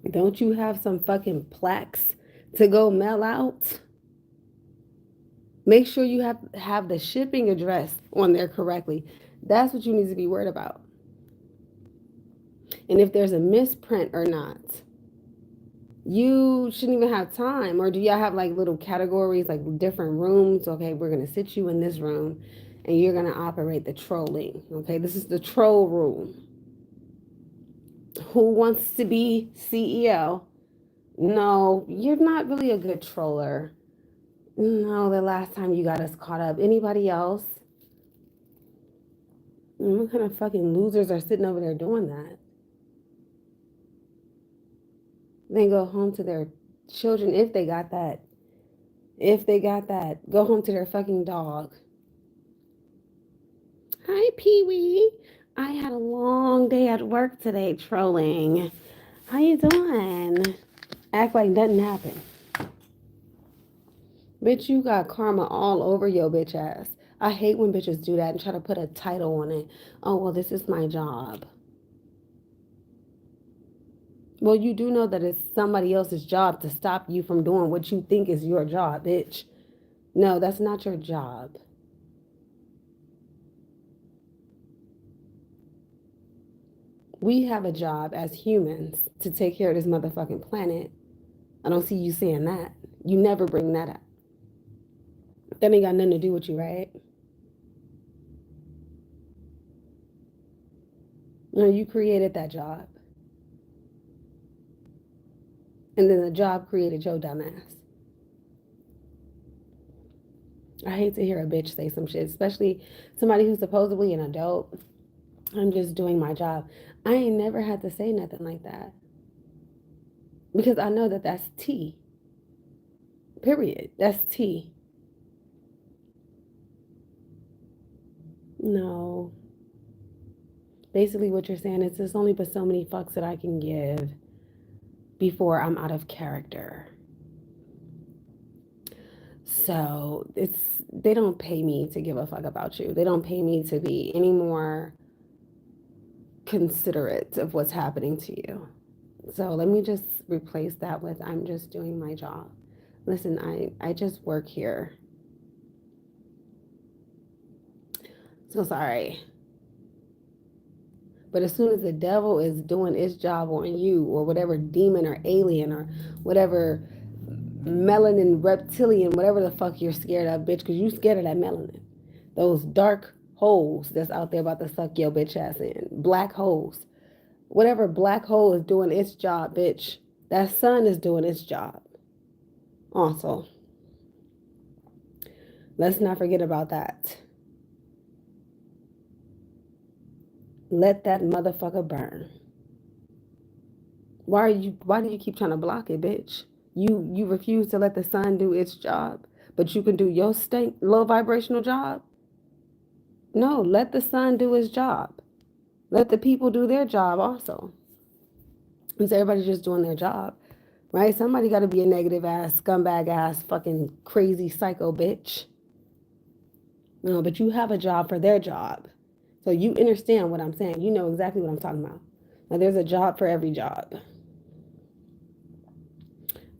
Don't you have some fucking plaques to go mail out? Make sure you have the shipping address on there correctly. That's what you need to be worried about. And if there's a misprint or not, you shouldn't even have time. Or do y'all have like little categories, like different rooms? Okay, we're going to sit you in this room and you're going to operate the trolling. Okay, this is the troll room. Who wants to be CEO? No, you're not really a good troller. No, the last time you got us caught up. Anybody else? What kind of fucking losers are sitting over there doing that? Then go home to their children if they got that. If they got that, go home to their fucking dog. Hi, Pee Wee. I had a long day at work today trolling. How you doing? Act like nothing happened. Bitch, you got karma all over your bitch ass. I hate when bitches do that and try to put a title on it. Oh, well, this is my job. Well, you do know that it's somebody else's job to stop you from doing what you think is your job, bitch. No, that's not your job. We have a job as humans to take care of this motherfucking planet. I don't see you saying that. You never bring that up. That ain't got nothing to do with you, right? No, you created that job. And then the job created your dumbass. I hate to hear a bitch say some shit, especially somebody who's supposedly an adult. I'm just doing my job. I ain't never had to say nothing like that. Because I know that that's tea. Period. That's tea. No. Basically, what you're saying is there's only but so many fucks that I can give before I'm out of character. So they don't pay me to give a fuck about you. They don't pay me to be any more considerate of what's happening to you. So let me just replace that with I'm just doing my job. Listen, I just work here. So sorry. But as soon as the devil is doing its job on you, or whatever demon or alien or whatever melanin reptilian, whatever the fuck you're scared of, bitch, because you scared of that melanin. Those dark holes that's out there about to suck your bitch ass in. Black holes. Whatever black hole is doing its job, bitch. That sun is doing its job. Also, let's not forget about that. Let that motherfucker burn. Why do you keep trying to block it, bitch? You refuse to let the sun do its job, but you can do your stank low vibrational job? No, let the sun do its job. Let the people do their job also. Because everybody's just doing their job, right? Somebody got to be a negative ass, scumbag ass, fucking crazy psycho bitch. No, but you have a job for their job. So you understand what I'm saying. You know exactly what I'm talking about. Now, there's a job for every job.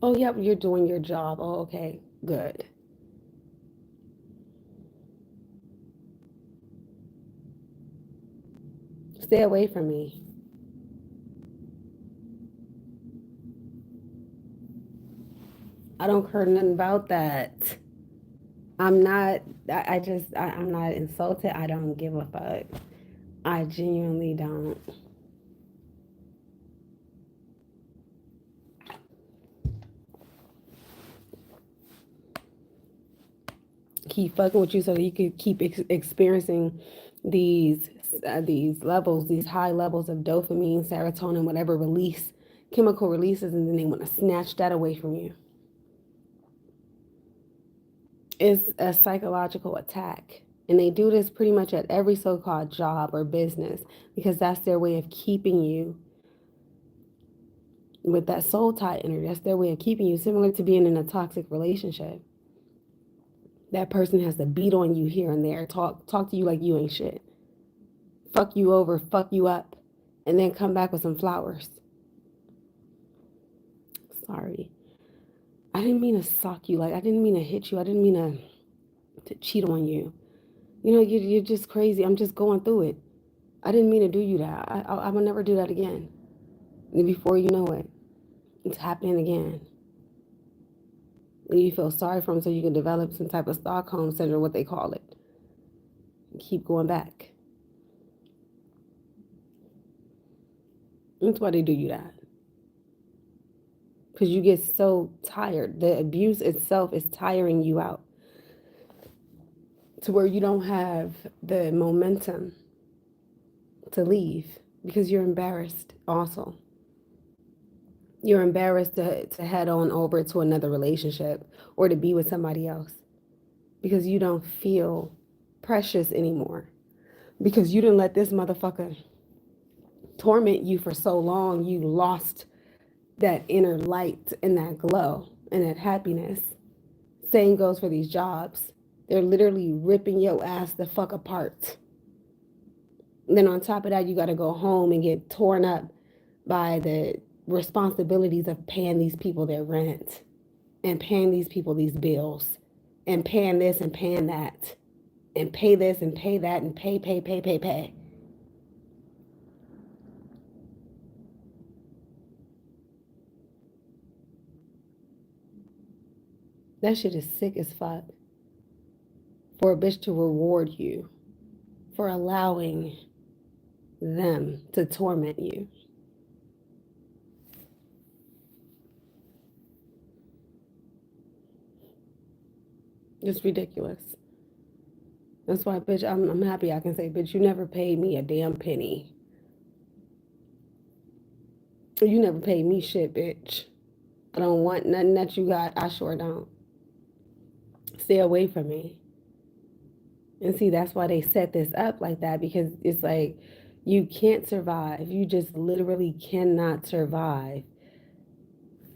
Oh, yep, you're doing your job. Oh, okay, good. Stay away from me. I don't care nothing about that. I'm not, I'm not insulted. I don't give a fuck. I genuinely don't. Keep fucking with you so you can keep experiencing these levels, these high levels of dopamine, serotonin, whatever chemical releases, and then they want to snatch that away from you. It's a psychological attack. And they do this pretty much at every so-called job or business because that's their way of keeping you with that soul tie energy. That's their way of keeping you, similar to being in a toxic relationship. That person has to beat on you here and there, talk to you like you ain't shit, fuck you over, fuck you up, and then come back with some flowers. Sorry. I didn't mean to sock you. Like, I didn't mean to hit you. I didn't mean to to cheat on you. You know, you're just crazy. I'm just going through it. I didn't mean to do you that. I will never do that again. And before you know it, it's happening again. And you feel sorry for them so you can develop some type of Stockholm syndrome, what they call it. And keep going back. That's why they do you that. Because you get so tired. The abuse itself is tiring you out to where you don't have the momentum to leave because you're embarrassed also. You're embarrassed to head on over to another relationship or to be with somebody else because you don't feel precious anymore because you didn't let this motherfucker torment you for so long. You lost that inner light and that glow and that happiness. Same goes for these jobs. They're literally ripping your ass the fuck apart. And then on top of that, you got to go home and get torn up by the responsibilities of paying these people their rent and paying these people these bills and paying this and paying that and pay this and pay that and pay. That shit is sick as fuck. For a bitch to reward you for allowing them to torment you. It's ridiculous. That's why, bitch, I'm happy I can say, bitch, you never paid me a damn penny. You never paid me shit, bitch. I don't want nothing that you got. I sure don't. Stay away from me. And see, that's why they set this up like that, because it's like you can't survive. You just literally cannot survive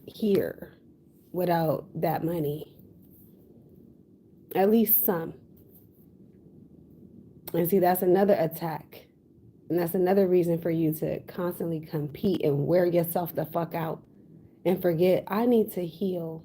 here without that money. At least some. And see, that's another attack. And that's another reason for you to constantly compete and wear yourself the fuck out and forget, I need to heal.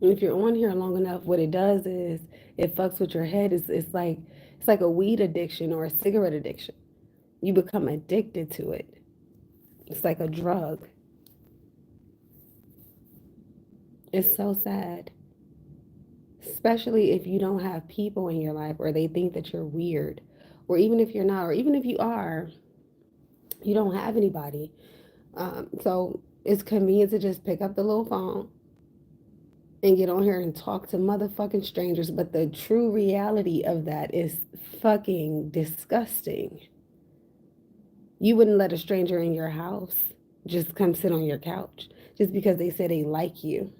And if you're on here long enough, what it does is it fucks with your head. It's like a weed addiction or a cigarette addiction. You become addicted to it. It's like a drug. It's so sad. Especially if you don't have people in your life or they think that you're weird. Or even if you're not, or even if you are, you don't have anybody. So it's convenient to just pick up the little phone and get on here and talk to motherfucking strangers. But the true reality of that is fucking disgusting. You wouldn't let a stranger in your house just come sit on your couch just because they say they like you.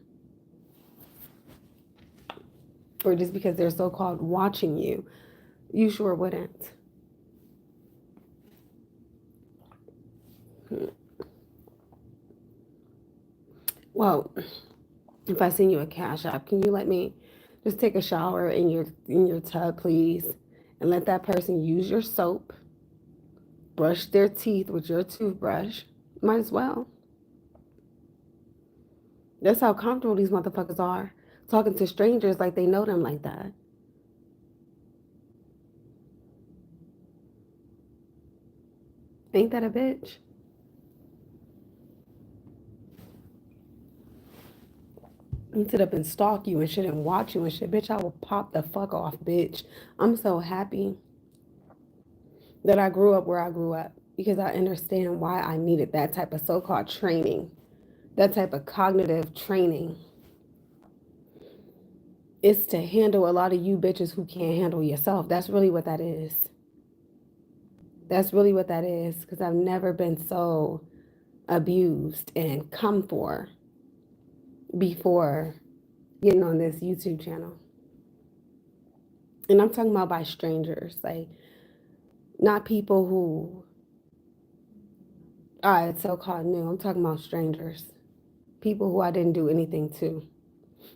Or just because they're so-called watching you. You sure wouldn't. Well, if I send you a Cash App, can you let me just take a shower in your tub, please? And let that person use your soap. Brush their teeth with your toothbrush. Might as well. That's how comfortable these motherfuckers are. Talking to strangers like they know them like that. Ain't that a bitch? And sit up and stalk you and shit and watch you and shit. Bitch, I will pop the fuck off, bitch. I'm so happy that I grew up where I grew up because I understand why I needed that type of so-called training, that type of cognitive training. It's to handle a lot of you bitches who can't handle yourself. That's really what that is. That's really what that is, because I've never been so abused and come for before getting on this YouTube channel. And I'm talking about by strangers, like not people who are so-called new. I'm talking about strangers, people who I didn't do anything to,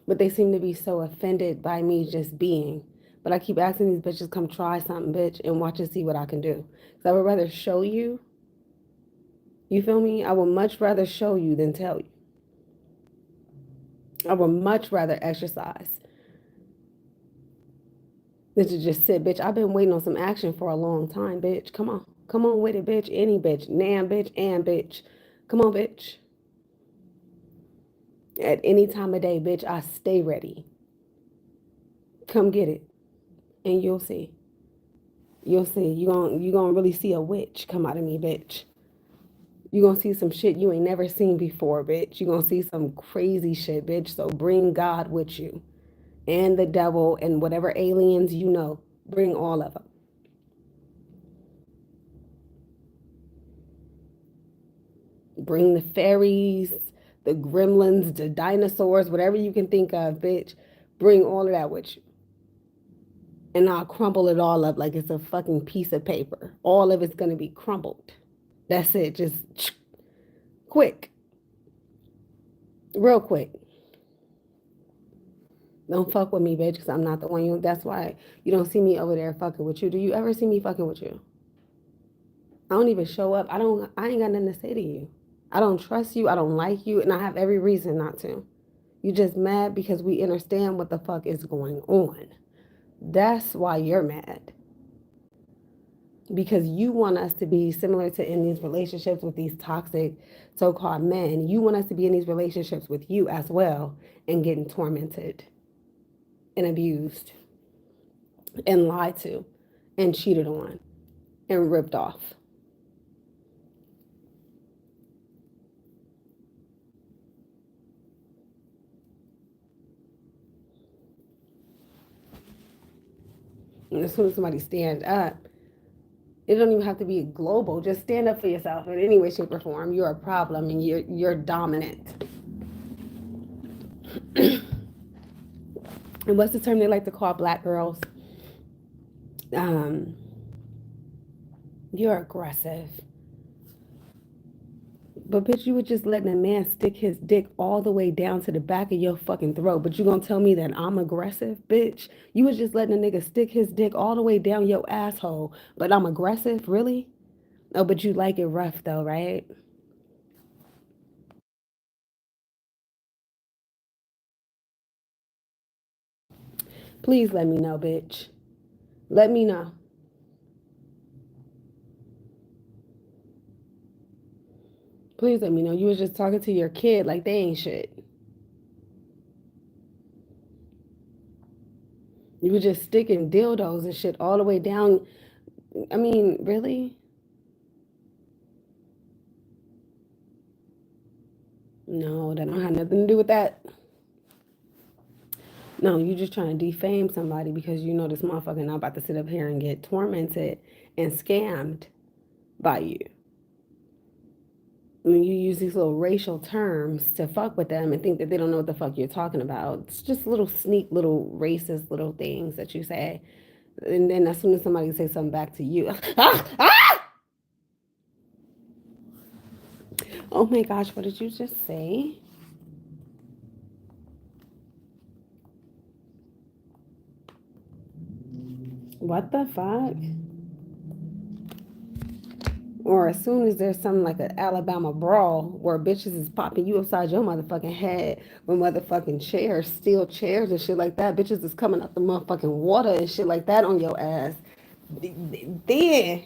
but they seem to be so offended by me just being. But I keep asking these bitches, come try something, bitch, and watch and see what I can do. So I would rather show you You feel me? I would much rather show you than tell you. I would much rather exercise than to just sit, bitch. I've been waiting on some action for a long time, bitch. Come on. Come on with it, bitch. Any bitch. Nan, bitch, and bitch. Come on, bitch. At any time of day, bitch, I stay ready. Come get it. And you'll see. You'll see. You gonna really see a witch come out of me, bitch. You gonna see some shit you ain't never seen before, bitch. You gonna see some crazy shit, bitch. So bring God with you. And the devil and whatever aliens you know. Bring all of them. Bring the fairies, the gremlins, the dinosaurs, whatever you can think of, bitch. Bring all of that with you. And I'll crumple it all up like it's a fucking piece of paper. All of it's going to be crumbled. That's it. Just quick. Real quick. Don't fuck with me, bitch, because I'm not the one you. That's why you don't see me over there fucking with you. Do you ever see me fucking with you? I don't even show up. I ain't got nothing to say to you. I don't trust you. I don't like you. And I have every reason not to. You just mad because we understand what the fuck is going on. That's why you're mad. Because you want us to be similar to in these relationships with these toxic so-called men. You want us to be in these relationships with you as well and getting tormented and abused and lied to and cheated on and ripped off. And as soon as somebody stands up, it don't even have to be global. Just stand up for yourself in any way, shape, or form. You're a problem and you're dominant. And what's the term they like to call black girls? You're aggressive. But bitch, you were just letting a man stick his dick all the way down to the back of your fucking throat. But you gonna tell me that I'm aggressive, bitch? You was just letting a nigga stick his dick all the way down your asshole. But I'm aggressive, really? Oh, but you like it rough though, right? Please let me know, bitch. Let me know. Please let me know. You was just talking to your kid like they ain't shit. You were just sticking dildos and shit all the way down. I mean, really? No, that don't have nothing to do with that. No, you just trying to defame somebody because you know this motherfucker not about to sit up here and get tormented and scammed by you. When you use these little racial terms to fuck with them and think that they don't know what the fuck you're talking about, it's just little sneak, little racist little things that you say. And then as soon as somebody says something back to you, oh my gosh, what did you just say? What the fuck? Or as soon as there's something like an Alabama brawl where bitches is popping you upside your motherfucking head with motherfucking chairs, steel chairs and shit like that, bitches is coming out the motherfucking water and shit like that on your ass, then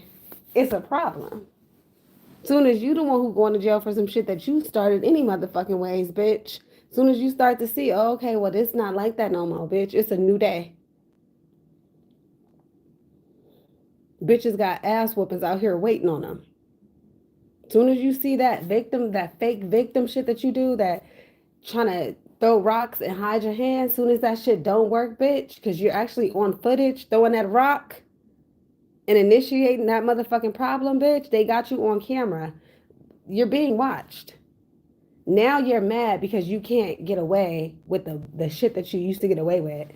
it's a problem. Soon as you the one who going to jail for some shit that you started any motherfucking ways, bitch. Soon as you start to see, oh, okay, well, it's not like that no more, bitch. It's a new day. Bitches got ass whoopings out here waiting on them. Soon as you see that victim, that fake victim shit that you do, that trying to throw rocks and hide your hands, soon as that shit don't work, bitch, because you're actually on footage throwing that rock and initiating that motherfucking problem, bitch, they got you on camera. You're being watched. Now you're mad because you can't get away with the shit that you used to get away with.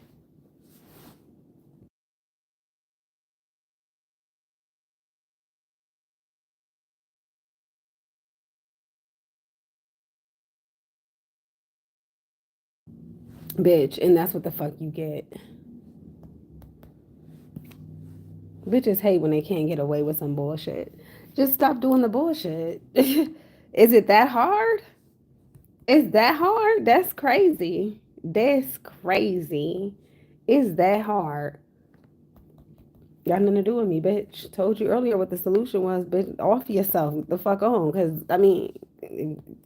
Bitch, and that's what the fuck you get. Bitches hate when they can't get away with some bullshit. Just stop doing the bullshit. Is it that hard? Is that hard? That's crazy. That's crazy. Is that hard? Got nothing to do with me, bitch. Told you earlier what the solution was, bitch. Off yourself. The fuck on. Because, I mean,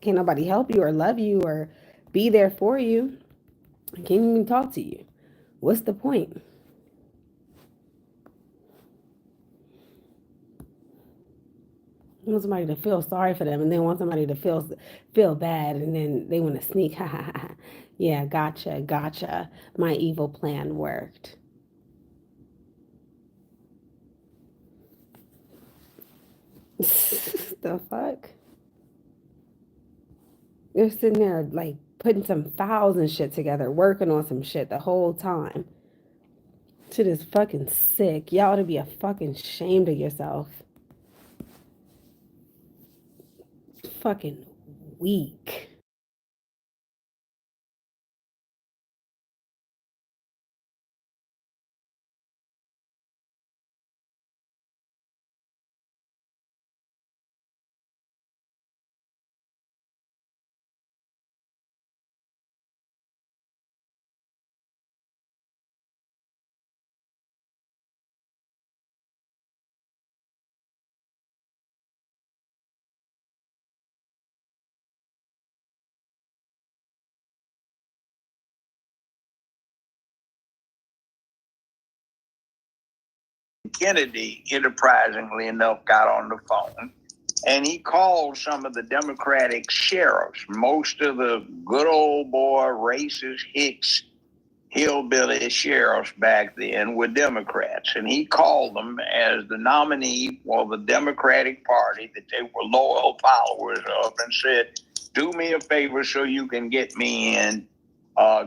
can't nobody help you or love you or be there for you. I can't even talk to you. What's the point? You want somebody to feel sorry for them and then want somebody to feel bad and then they want to sneak. Ha ha ha. Yeah, gotcha. My evil plan worked. The fuck? They're sitting there like putting some files and shit together, working on some shit the whole time. Shit is fucking sick. Y'all ought to be a fucking ashamed of yourself. Fucking weak. Kennedy, enterprisingly enough, got on the phone and he called some of the Democratic sheriffs. Most of the good old boy, racist, Hicks, hillbilly sheriffs back then were Democrats. And he called them as the nominee for the Democratic Party that they were loyal followers of and said, do me a favor so you can get me in,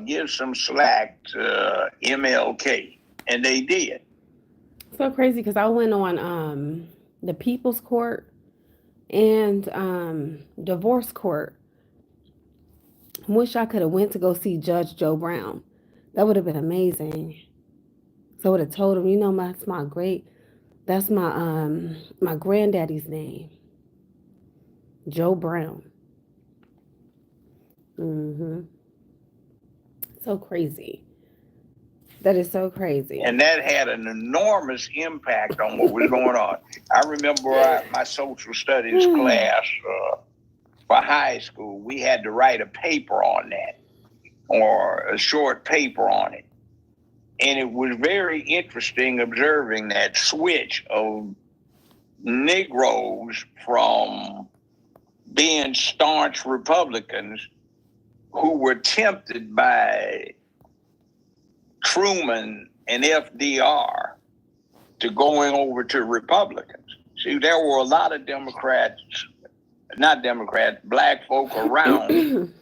give some slack to MLK. And they did. So crazy because I went on the People's Court and divorce court. Wish I could have went to go see Judge Joe Brown. That would have been amazing. So I would have told him, you know, that's my granddaddy's name, Joe Brown. So crazy. That is so crazy. And that had an enormous impact on what was going on. I remember my social studies class for high school, we had to write a paper on that or a short paper on it. And it was very interesting observing that switch of Negroes from being staunch Republicans who were tempted by Truman and FDR to going over to Republicans. See, there were a lot of black folk around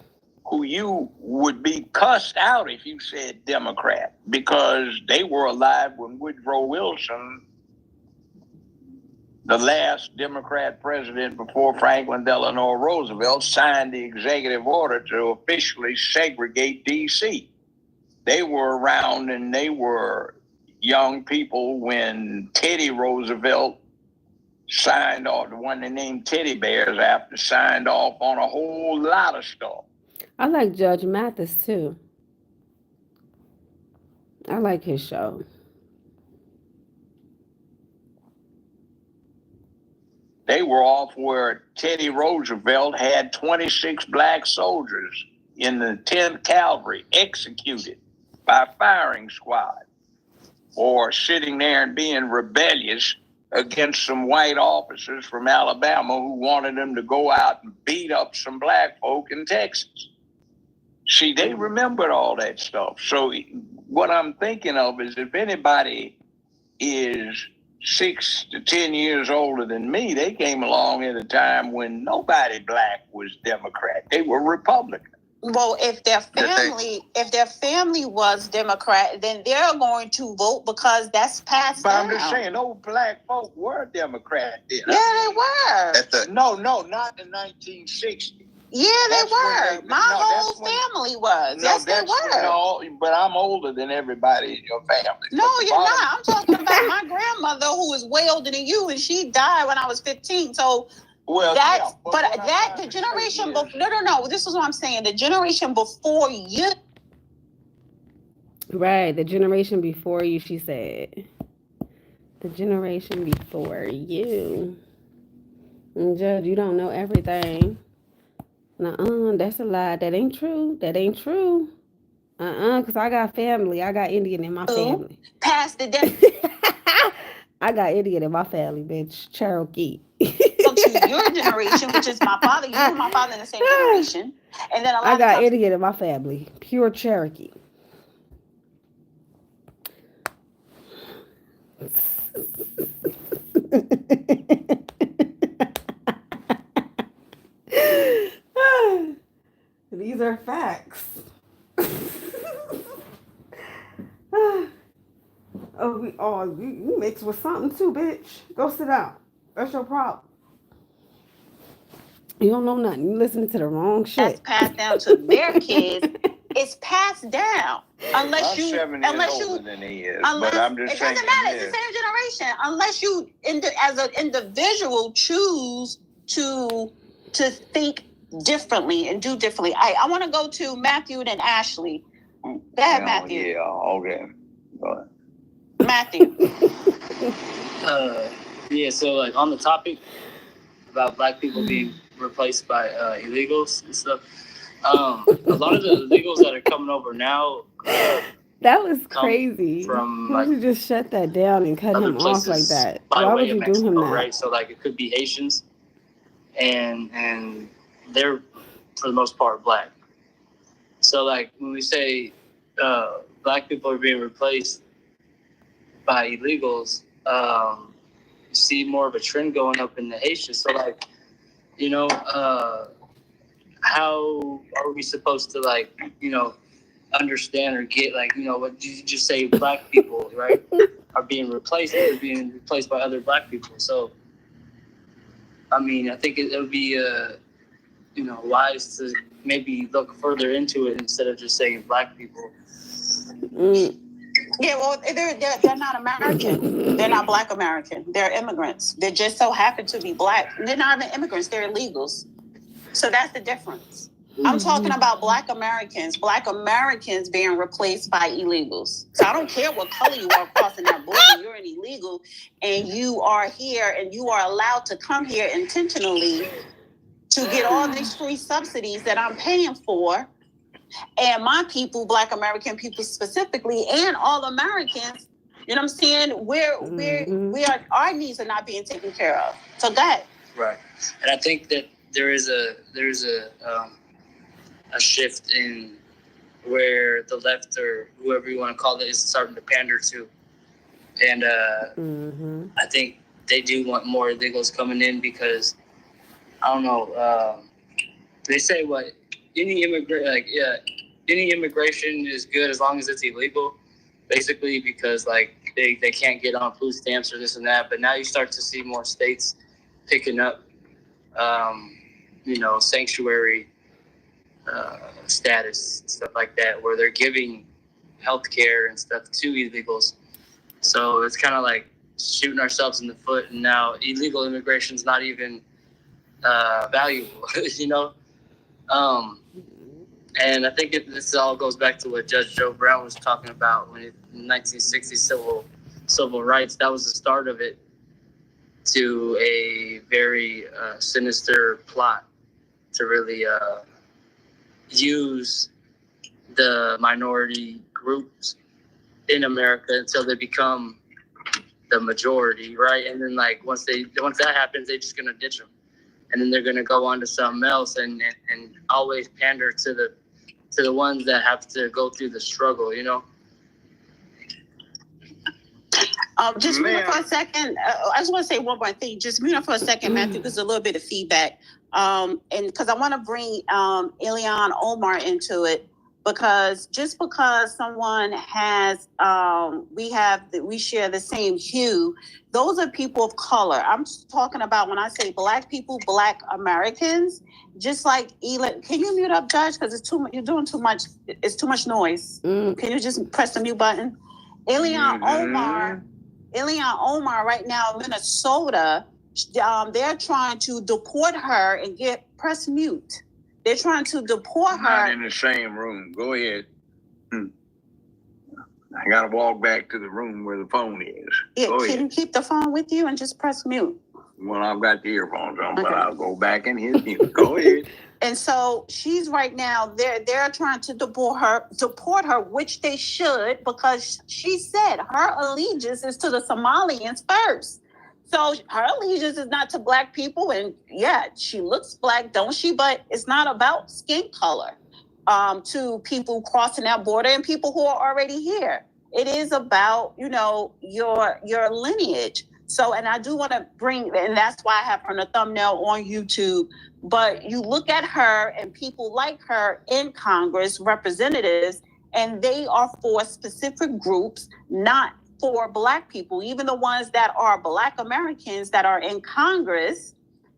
who you would be cussed out if you said Democrat because they were alive when Woodrow Wilson, the last Democrat president before Franklin Delano Roosevelt, signed the executive order to officially segregate D.C. They were around and they were young people when Teddy Roosevelt signed off, the one they named Teddy Bears after, signed off on a whole lot of stuff. I like Judge Mathis too. I like his show. They were off where Teddy Roosevelt had 26 black soldiers in the 10th Cavalry executed by firing squad, or sitting there and being rebellious against some white officers from Alabama who wanted them to go out and beat up some black folk in Texas. See, they remembered all that stuff. So what I'm thinking of is if anybody is 6 to 10 years older than me, they came along at a time when nobody black was Democrat. They were Republican. Well, if their family was Democrat, then they're going to vote because that's passed down. But I'm just saying, those black folk were Democrat then. Yeah, they were. No, not in 1960. Yeah, they were. My whole family was. Yes, they were. No, but I'm older than everybody in your family. No, you're not. I'm talking about my grandmother. grandmother who is way older than you, and she died when I was 15. So Well, that's, yeah, but that the generation before, no, this is what I'm saying. The generation before you. Right, the generation before you, she said. The generation before you. And Judge, you don't know everything. Nuh-uh, that's a lie. That ain't true. That ain't true. Because I got family. I got Indian in my family. Past the death. I got Indian in my family, bitch. Cherokee. To your generation, which is my father, you and my father in the same generation. And then I got Indian in my family. Pure Cherokee. These are facts. You mixed with something too, bitch. Go sit down. That's your problem. You don't know nothing. You listening to the wrong shit. That's passed down to their kids. It's passed down. Unless I'm you, 7 years older than he is, unless, but I'm just saying. It doesn't matter. It's the same generation. Unless you, as an individual, choose to think differently and do differently. I want to go to Matthew and Ashley. Go ahead, Matthew. Yeah, okay. Go ahead. Matthew. Yeah, so like on the topic about black people being replaced by illegals and stuff, a lot of the illegals that are coming over now that was crazy. From why would you just shut that down and cut him off like that? Why would you do him that? Right, so like it could be Haitians, and they're for the most part black. So like when we say black people are being replaced by illegals, you see more of a trend going up in the Haitians. So like, you know, how are we supposed to like, you know, understand or get like, you know, what you just say black people, right, are being replaced by other black people. So, I mean, I think it would be, you know, wise to maybe look further into it instead of just saying black people. Yeah, well, they're not American. They're not black American. They're immigrants. They just so happen to be black. They're not even immigrants. They're illegals. So that's the difference. I'm talking about black Americans being replaced by illegals. So I don't care what color you are crossing that border. You're an illegal, and you are here, and you are allowed to come here intentionally to get all these free subsidies that I'm paying for. And my people, black American people specifically, and all Americans, you know what I'm saying? We are, our needs are not being taken care of. So go ahead. Right, and I think that there's a shift in where the left or whoever you want to call it is starting to pander to, and I think they do want more illegals coming in because I don't know. They say what any immigration is good as long as it's illegal, basically because like they can't get on food stamps or this and that. But now you start to see more states picking up, you know, sanctuary status, stuff like that, where they're giving healthcare and stuff to illegals. So it's kind of like shooting ourselves in the foot. And now illegal immigration is not even valuable, you know. And I think this all goes back to what Judge Joe Brown was talking about when in 1960 civil rights. That was the start of it to a very sinister plot to really use the minority groups in America until they become the majority, right? And then like once that happens, they're just gonna ditch them, and then they're gonna go on to something else and always pander to the ones that have to go through the struggle, you know. Just mute up for a second. I just want to say one more thing. Just mute up for a second, Matthew, because there's a little bit of feedback. And because I want to bring Ilhan Omar into it, because just because someone has, we share the same hue, those are people of color. I'm talking about when I say black people, black Americans, just like Elon. Can you mute up, Judge? Because it's you're doing too much. It's too much noise. Can you just press the mute button? Ilhan Omar Ilhan Omar right now in Minnesota, they're trying to deport her and get press mute. They're trying to deport her. Not in the same room. Go ahead. I got to walk back to the room where the phone is. Yeah, can you keep the phone with you and just press mute? Well, I've got the earphones on, but I'll go back and hit mute. Go ahead. And so she's right now, they're trying to deport her, which they should, because she said her allegiance is to the Somalians first. So her allegiance is not to Black people. And yeah, she looks Black, don't she? But it's not about skin color to people crossing that border and people who are already here. It is about, your lineage. So, and I do want to bring, and that's why I have her in a thumbnail on YouTube. But you look at her and people like her in Congress, representatives, and they are for specific groups, not for Black people. Even the ones that are Black Americans that are in Congress,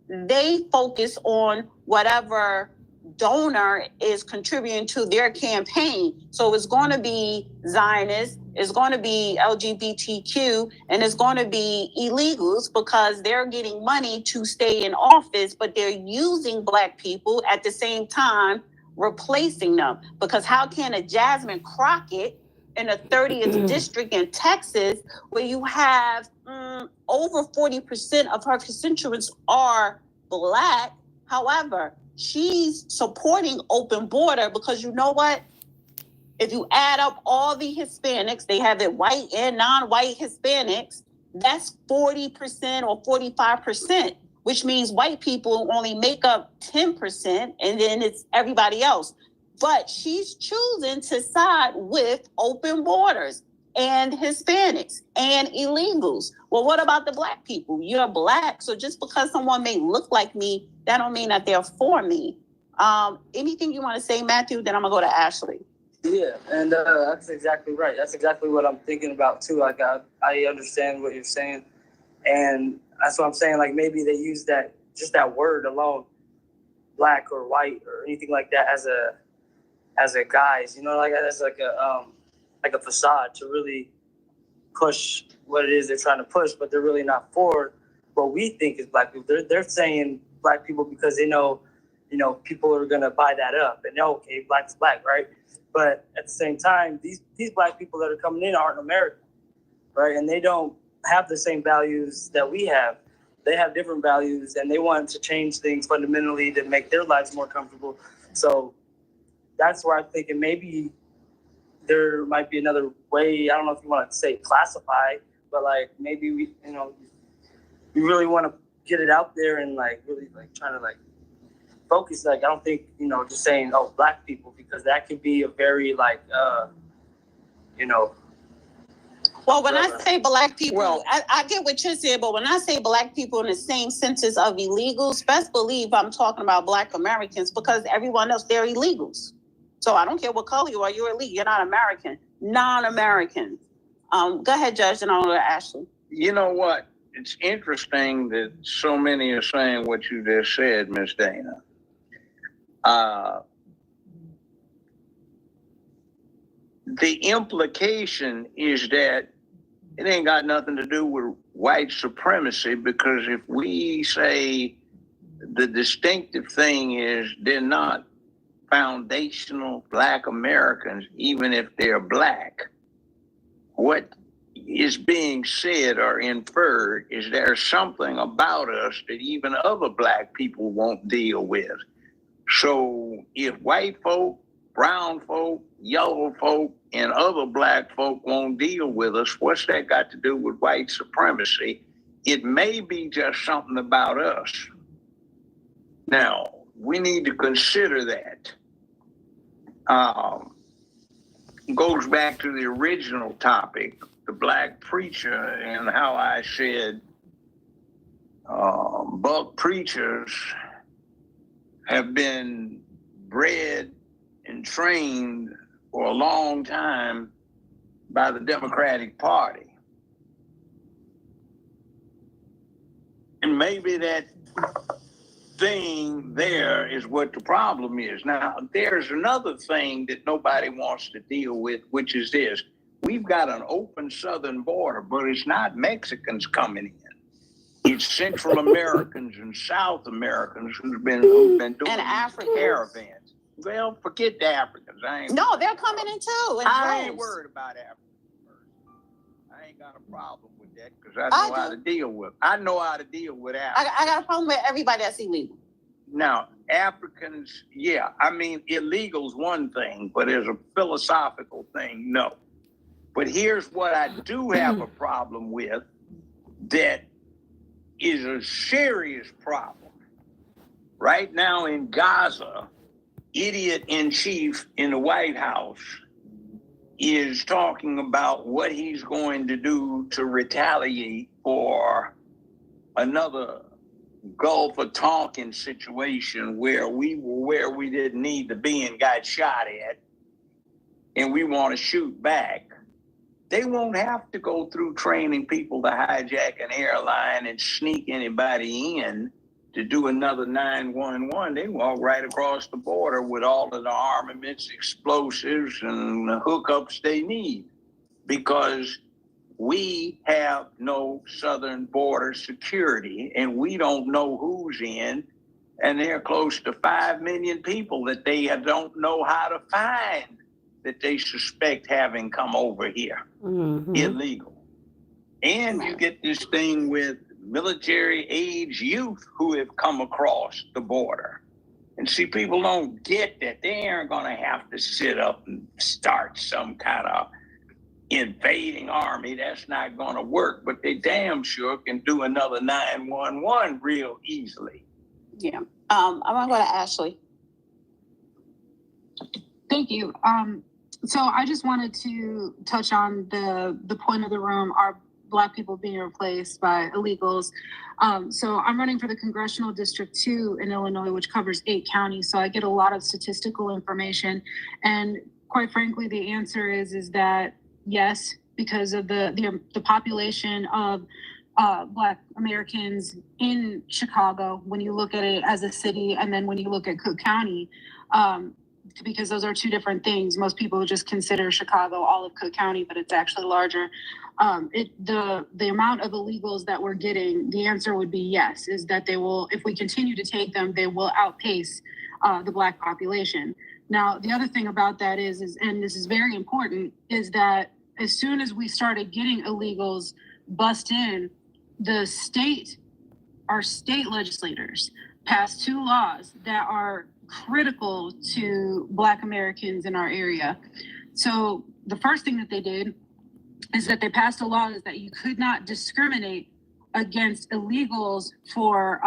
they focus on whatever donor is contributing to their campaign. So it's going to be Zionists, it's going to be LGBTQ, and it's going to be illegals because they're getting money to stay in office, but they're using Black people at the same time, replacing them. Because how can a Jasmine Crockett in the 30th district in Texas, where you have over 40% of her constituents are Black, however, she's supporting open border because you know what? If you add up all the Hispanics, they have it white and non-white Hispanics, that's 40% or 45%, which means white people only make up 10% and then it's everybody else. But she's choosing to side with open borders and Hispanics and illegals. Well, what about the Black people? You're Black, so just because someone may look like me, that don't mean that they're for me. Anything you want to say, Matthew? Then I'm gonna go to Ashley. Yeah, and that's exactly right. That's exactly what I'm thinking about too. Like I understand what you're saying, and that's what I'm saying. Like maybe they use that word alone, Black or white or anything like that, as a guise, like as like a facade to really push what it is they're trying to push, but they're really not for what we think is Black people. They're saying Black people because they know, people are gonna buy that up and know, okay, Black is Black, right? But at the same time, these Black people that are coming in aren't American, right? And they don't have the same values that we have. They have different values, and they want to change things fundamentally to make their lives more comfortable. So that's where I'm thinking maybe there might be another way. I don't know if you want to say classify, but like maybe we really want to get it out there and like really like trying to like focus. Like I don't think just saying Black people, because that could be a very like Well, when I say Black people, I get what you're saying, but when I say Black people in the same sentence of illegals, best believe I'm talking about Black Americans, because everyone else, they're illegals. So I don't care what color you are, you're illegal. You're not American. Non-American. Go ahead, Judge, and I'll go to Ashley. You know what? It's interesting that so many are saying what you just said, Miss Dana. The implication is that it ain't got nothing to do with white supremacy, because if we say the distinctive thing is they're not foundational Black Americans, even if they're Black, what is being said or inferred is there's something about us that even other Black people won't deal with. So if white folk, brown folk, yellow folk, and other Black folk won't deal with us, what's that got to do with white supremacy? It may be just something about us. Now, we need to consider that. Goes back to the original topic, the Black preacher, and how I said buck preachers have been bred and trained for a long time by the Democratic Party. And maybe that thing there is what the problem is. Now, there's another thing that nobody wants to deal with, which is this. We've got an open southern border, but it's not Mexicans coming in. It's Central Americans and South Americans who've been doing And Africans. caravans. Well, forget the Africans. No, they're coming in too. I ain't worried about Africans. I ain't got a problem with that because I know how to deal with. I know how to deal with Africans. I got a problem with everybody that's illegal. Now, Africans, yeah, I mean, illegal's one thing, but as a philosophical thing, no. But here's what I do have a problem with that is a serious problem. Right now in Gaza, idiot in chief in the White House is talking about what he's going to do to retaliate for another Gulf of Tonkin situation where we were where we didn't need to be and got shot at, and we want to shoot back. They won't have to go through training people to hijack an airline and sneak anybody in to do another 911. They walk right across the border with all of the armaments, explosives, and the hookups they need, because we have no southern border security, and we don't know who's in, and there are close to 5 million people that they don't know how to find that they suspect having come over here illegal. And you get this thing with military age youth who have come across the border. And see, people don't get that. They aren't going to have to sit up and start some kind of invading army. That's not going to work, but they damn sure can do another 911 real easily. Yeah. I'm going to go to Ashley. Thank you. So I just wanted to touch on the point of the room, are Black people being replaced by illegals. So I'm running for the Congressional District 2 in Illinois, which covers 8 counties. So I get a lot of statistical information. And quite frankly, the answer is that yes, because of the population of Black Americans in Chicago, when you look at it as a city, and then when you look at Cook County, because those are 2 different things. Most people just consider Chicago all of Cook County, but it's actually larger. The amount of illegals that we're getting, the answer would be yes, is that they will, if we continue to take them, they will outpace the Black population. Now, the other thing about that is, and this is very important, is that as soon as we started getting illegals bust in, our state legislators passed 2 laws that are critical to Black Americans in our area. So the first thing that they did is that they passed a law is that you could not discriminate against illegals for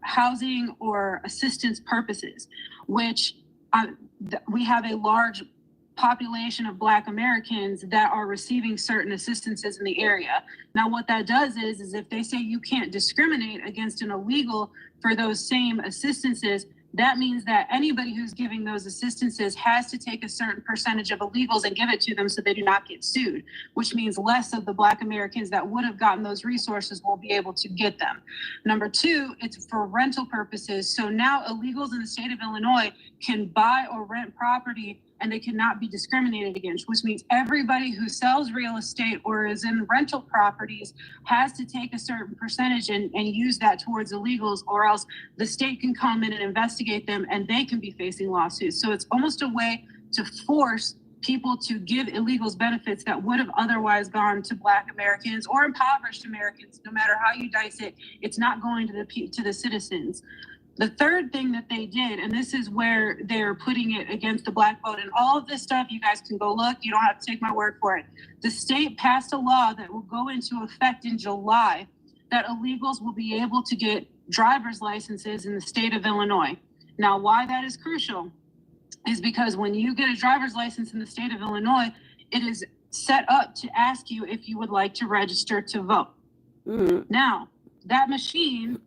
housing or assistance purposes, which we have a large population of Black Americans that are receiving certain assistances in the area. Now, what that does is if they say you can't discriminate against an illegal for those same assistances, that means that anybody who's giving those assistances has to take a certain percentage of illegals and give it to them so they do not get sued, which means less of the Black Americans that would have gotten those resources will be able to get them. Number 2, it's for rental purposes. So now illegals in the state of Illinois can buy or rent property and they cannot be discriminated against, which means everybody who sells real estate or is in rental properties has to take a certain percentage and use that towards illegals, or else the state can come in and investigate them and they can be facing lawsuits. So it's almost a way to force people to give illegals benefits that would have otherwise gone to Black Americans or impoverished Americans. No matter how you dice it, it's not going to the citizens. The third thing that they did, and this is where they're putting it against the Black vote, and all of this stuff, you guys can go look, you don't have to take my word for it. The state passed a law that will go into effect in July that illegals will be able to get driver's licenses in the state of Illinois. Now, why that is crucial is because when you get a driver's license in the state of Illinois, it is set up to ask you if you would like to register to vote. Now, that machine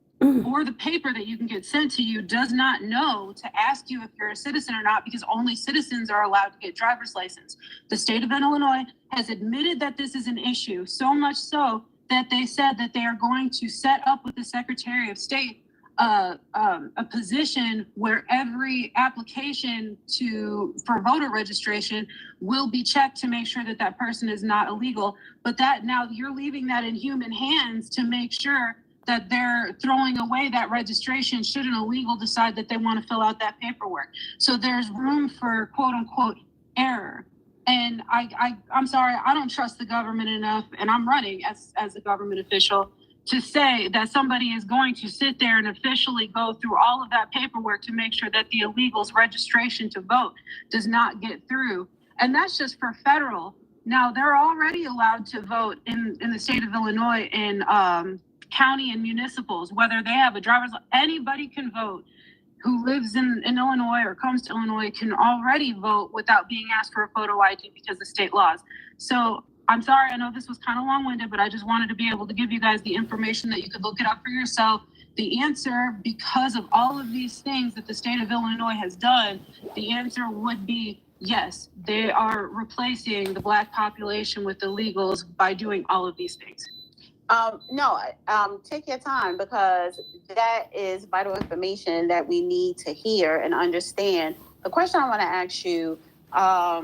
or the paper that you can get sent to you does not know to ask you if you're a citizen or not, because only citizens are allowed to get driver's license. The state of Illinois has admitted that this is an issue, so much so that they said that they are going to set up with the Secretary of State a position where every application for voter registration will be checked to make sure that that person is not illegal. But that now you're leaving that in human hands to make sure that they're throwing away that registration should an illegal decide that they want to fill out that paperwork. So there's room for quote unquote error. And I'm sorry, I don't trust the government enough, and I'm running as a government official, to say that somebody is going to sit there and officially go through all of that paperwork to make sure that the illegals' registration to vote does not get through. And that's just for federal. Now, they're already allowed to vote in the state of Illinois in county and municipals, whether they have a driver's license. Anybody can vote who lives in Illinois or comes to Illinois can already vote without being asked for a photo ID because of state laws. So I'm sorry, I know this was kind of long-winded, but I just wanted to be able to give you guys the information that you could look it up for yourself. The answer, because of all of these things that the state of Illinois has done, the answer would be yes, they are replacing the Black population with illegals by doing all of these things. Take your time, because that is vital information that we need to hear and understand. The question I want to ask you, are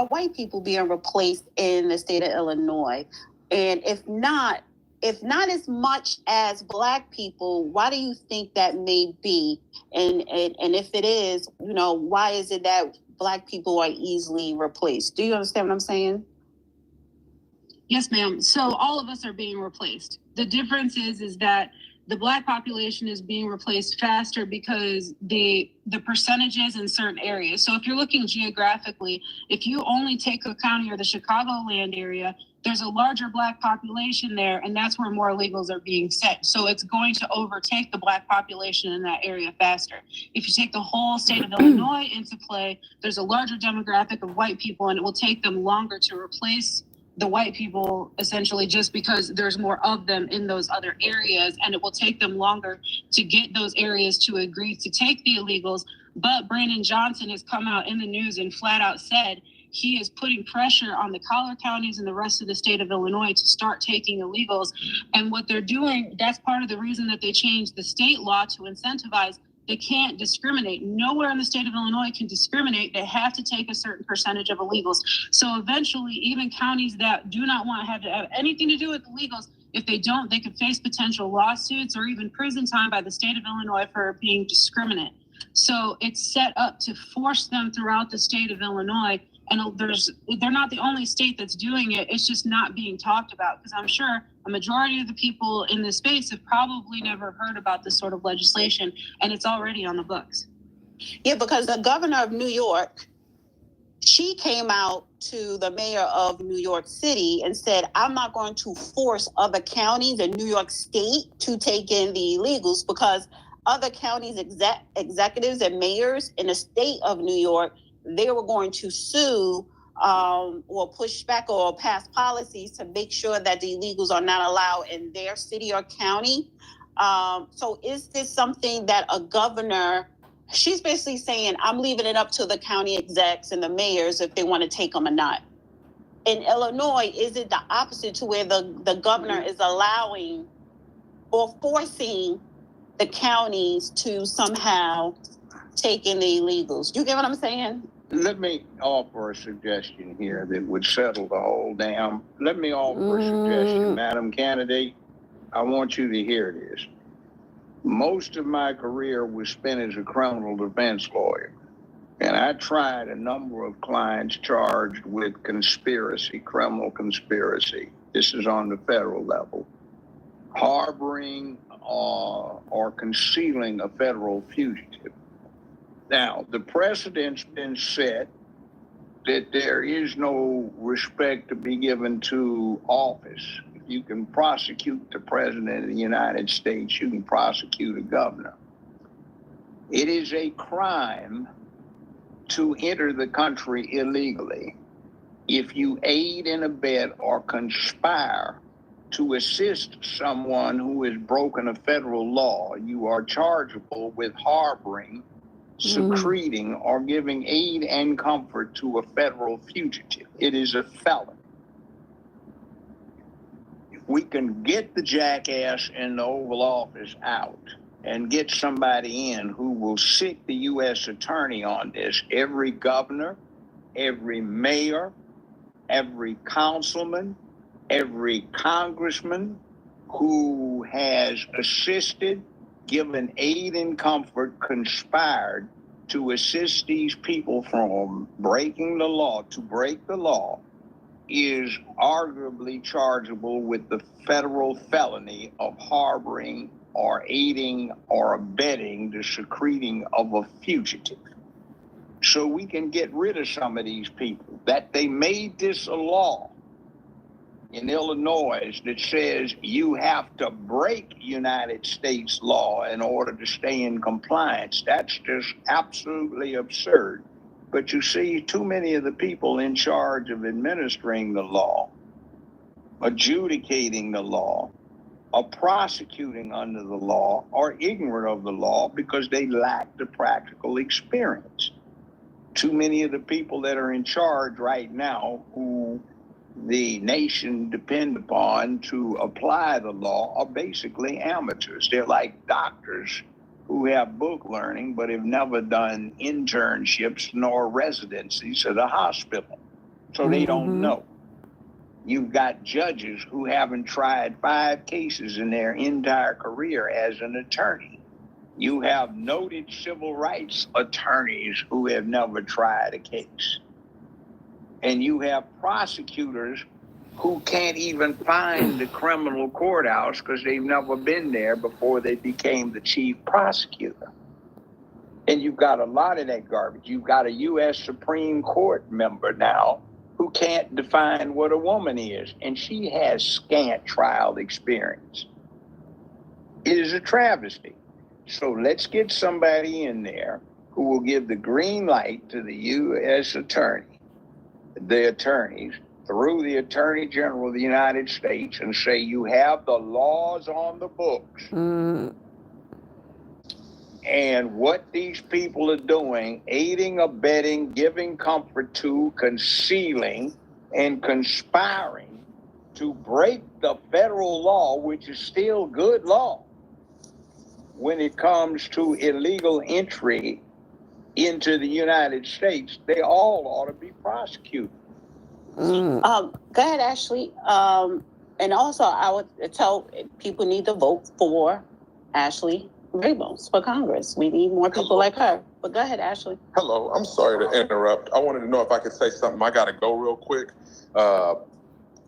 white people being replaced in the state of Illinois? And if not as much as Black people, why do you think that may be? And if it is, why is it that Black people are easily replaced? Do you understand what I'm saying? Yes, ma'am. So all of us are being replaced. The difference is that the Black population is being replaced faster because the percentages in certain areas. So if you're looking geographically, if you only take Cook County or the Chicagoland area, there's a larger Black population there, and that's where more illegals are being set. So it's going to overtake the Black population in that area faster. If you take the whole state of Illinois into play, there's a larger demographic of white people, and it will take them longer to replace the white people, essentially, just because there's more of them in those other areas, and it will take them longer to get those areas to agree to take the illegals. But Brandon Johnson has come out in the news and flat out said he is putting pressure on the collar counties and the rest of the state of Illinois to start taking illegals. And what they're doing, that's part of the reason that they changed the state law to incentivize. They can't discriminate. Nowhere in the state of Illinois can discriminate. They have to take a certain percentage of illegals. So eventually, even counties that do not want to have anything to do with illegals, if they don't, they could face potential lawsuits or even prison time by the state of Illinois for being discriminate. So it's set up to force them throughout the state of Illinois. And they're not the only state that's doing it. It's just not being talked about, because I'm sure a majority of the people in this space have probably never heard about this sort of legislation, and it's already on the books. Yeah, because the governor of New York, she came out to the mayor of New York City and said, I'm not going to force other counties in New York State to take in the illegals, because other counties executives and mayors in the state of New York, they were going to sue or push back or pass policies to make sure that the illegals are not allowed in their city or county. So is this something that a governor, she's basically saying, I'm leaving it up to the county execs and the mayors if they want to take them or not. In Illinois, is it the opposite, to where the governor is allowing or forcing the counties to somehow take in the illegals? You get what I'm saying? Let me offer a suggestion here that would settle the whole damn. Let me offer a suggestion, Madam Candidate. I want you to hear this. Most of my career was spent as a criminal defense lawyer, and I tried a number of clients charged with conspiracy, criminal conspiracy. This is on the federal level. Harboring or concealing a federal fugitive. Now, the precedent's been set that there is no respect to be given to office. If you can prosecute the president of the United States, you can prosecute a governor. It is a crime to enter the country illegally. If you aid and abet or conspire to assist someone who has broken a federal law, you are chargeable with harboring, secreting, or giving aid and comfort to a federal fugitive. It is a felony. If we can get the jackass in the Oval Office out and get somebody in who will sit the U.S. attorney on this. Every governor, every mayor, every councilman, every congressman who has assisted, given aid and comfort, conspired to assist these people from breaking the law, to break the law, is arguably chargeable with the federal felony of harboring or aiding or abetting the secreting of a fugitive. So we can get rid of some of these people. That they made this a law in Illinois that says you have to break United States law in order to stay in compliance. That's just absolutely absurd. But you see, too many of the people in charge of administering the law, adjudicating the law, or prosecuting under the law are ignorant of the law because they lack the practical experience. Too many of the people that are in charge right now, who the nation depend upon to apply the law, are basically amateurs. They're like doctors who have book learning but have never done internships nor residencies at a hospital. So they don't know. You've got judges who haven't tried 5 cases in their entire career as an attorney. You have noted civil rights attorneys who have never tried a case. And you have prosecutors who can't even find the criminal courthouse because they've never been there before they became the chief prosecutor. And you've got a lot of that garbage. You've got a U.S. Supreme Court member now who can't define what a woman is, and she has scant trial experience. It is a travesty. So let's get somebody in there who will give the green light to the U.S. attorney, the attorneys, through the Attorney General of the United States, and say you have the laws on the books. And what these people are doing, aiding, abetting, giving comfort to, concealing, and conspiring to break the federal law, which is still good law, when it comes to illegal entry into the United States, they all ought to be prosecuted. Go ahead, Ashley. And also, I would tell people need to vote for Ashley Ramos for Congress. We need more people like her. But go ahead, Ashley. Hello. I'm sorry to interrupt. I wanted to know if I could say something. I got to go real quick.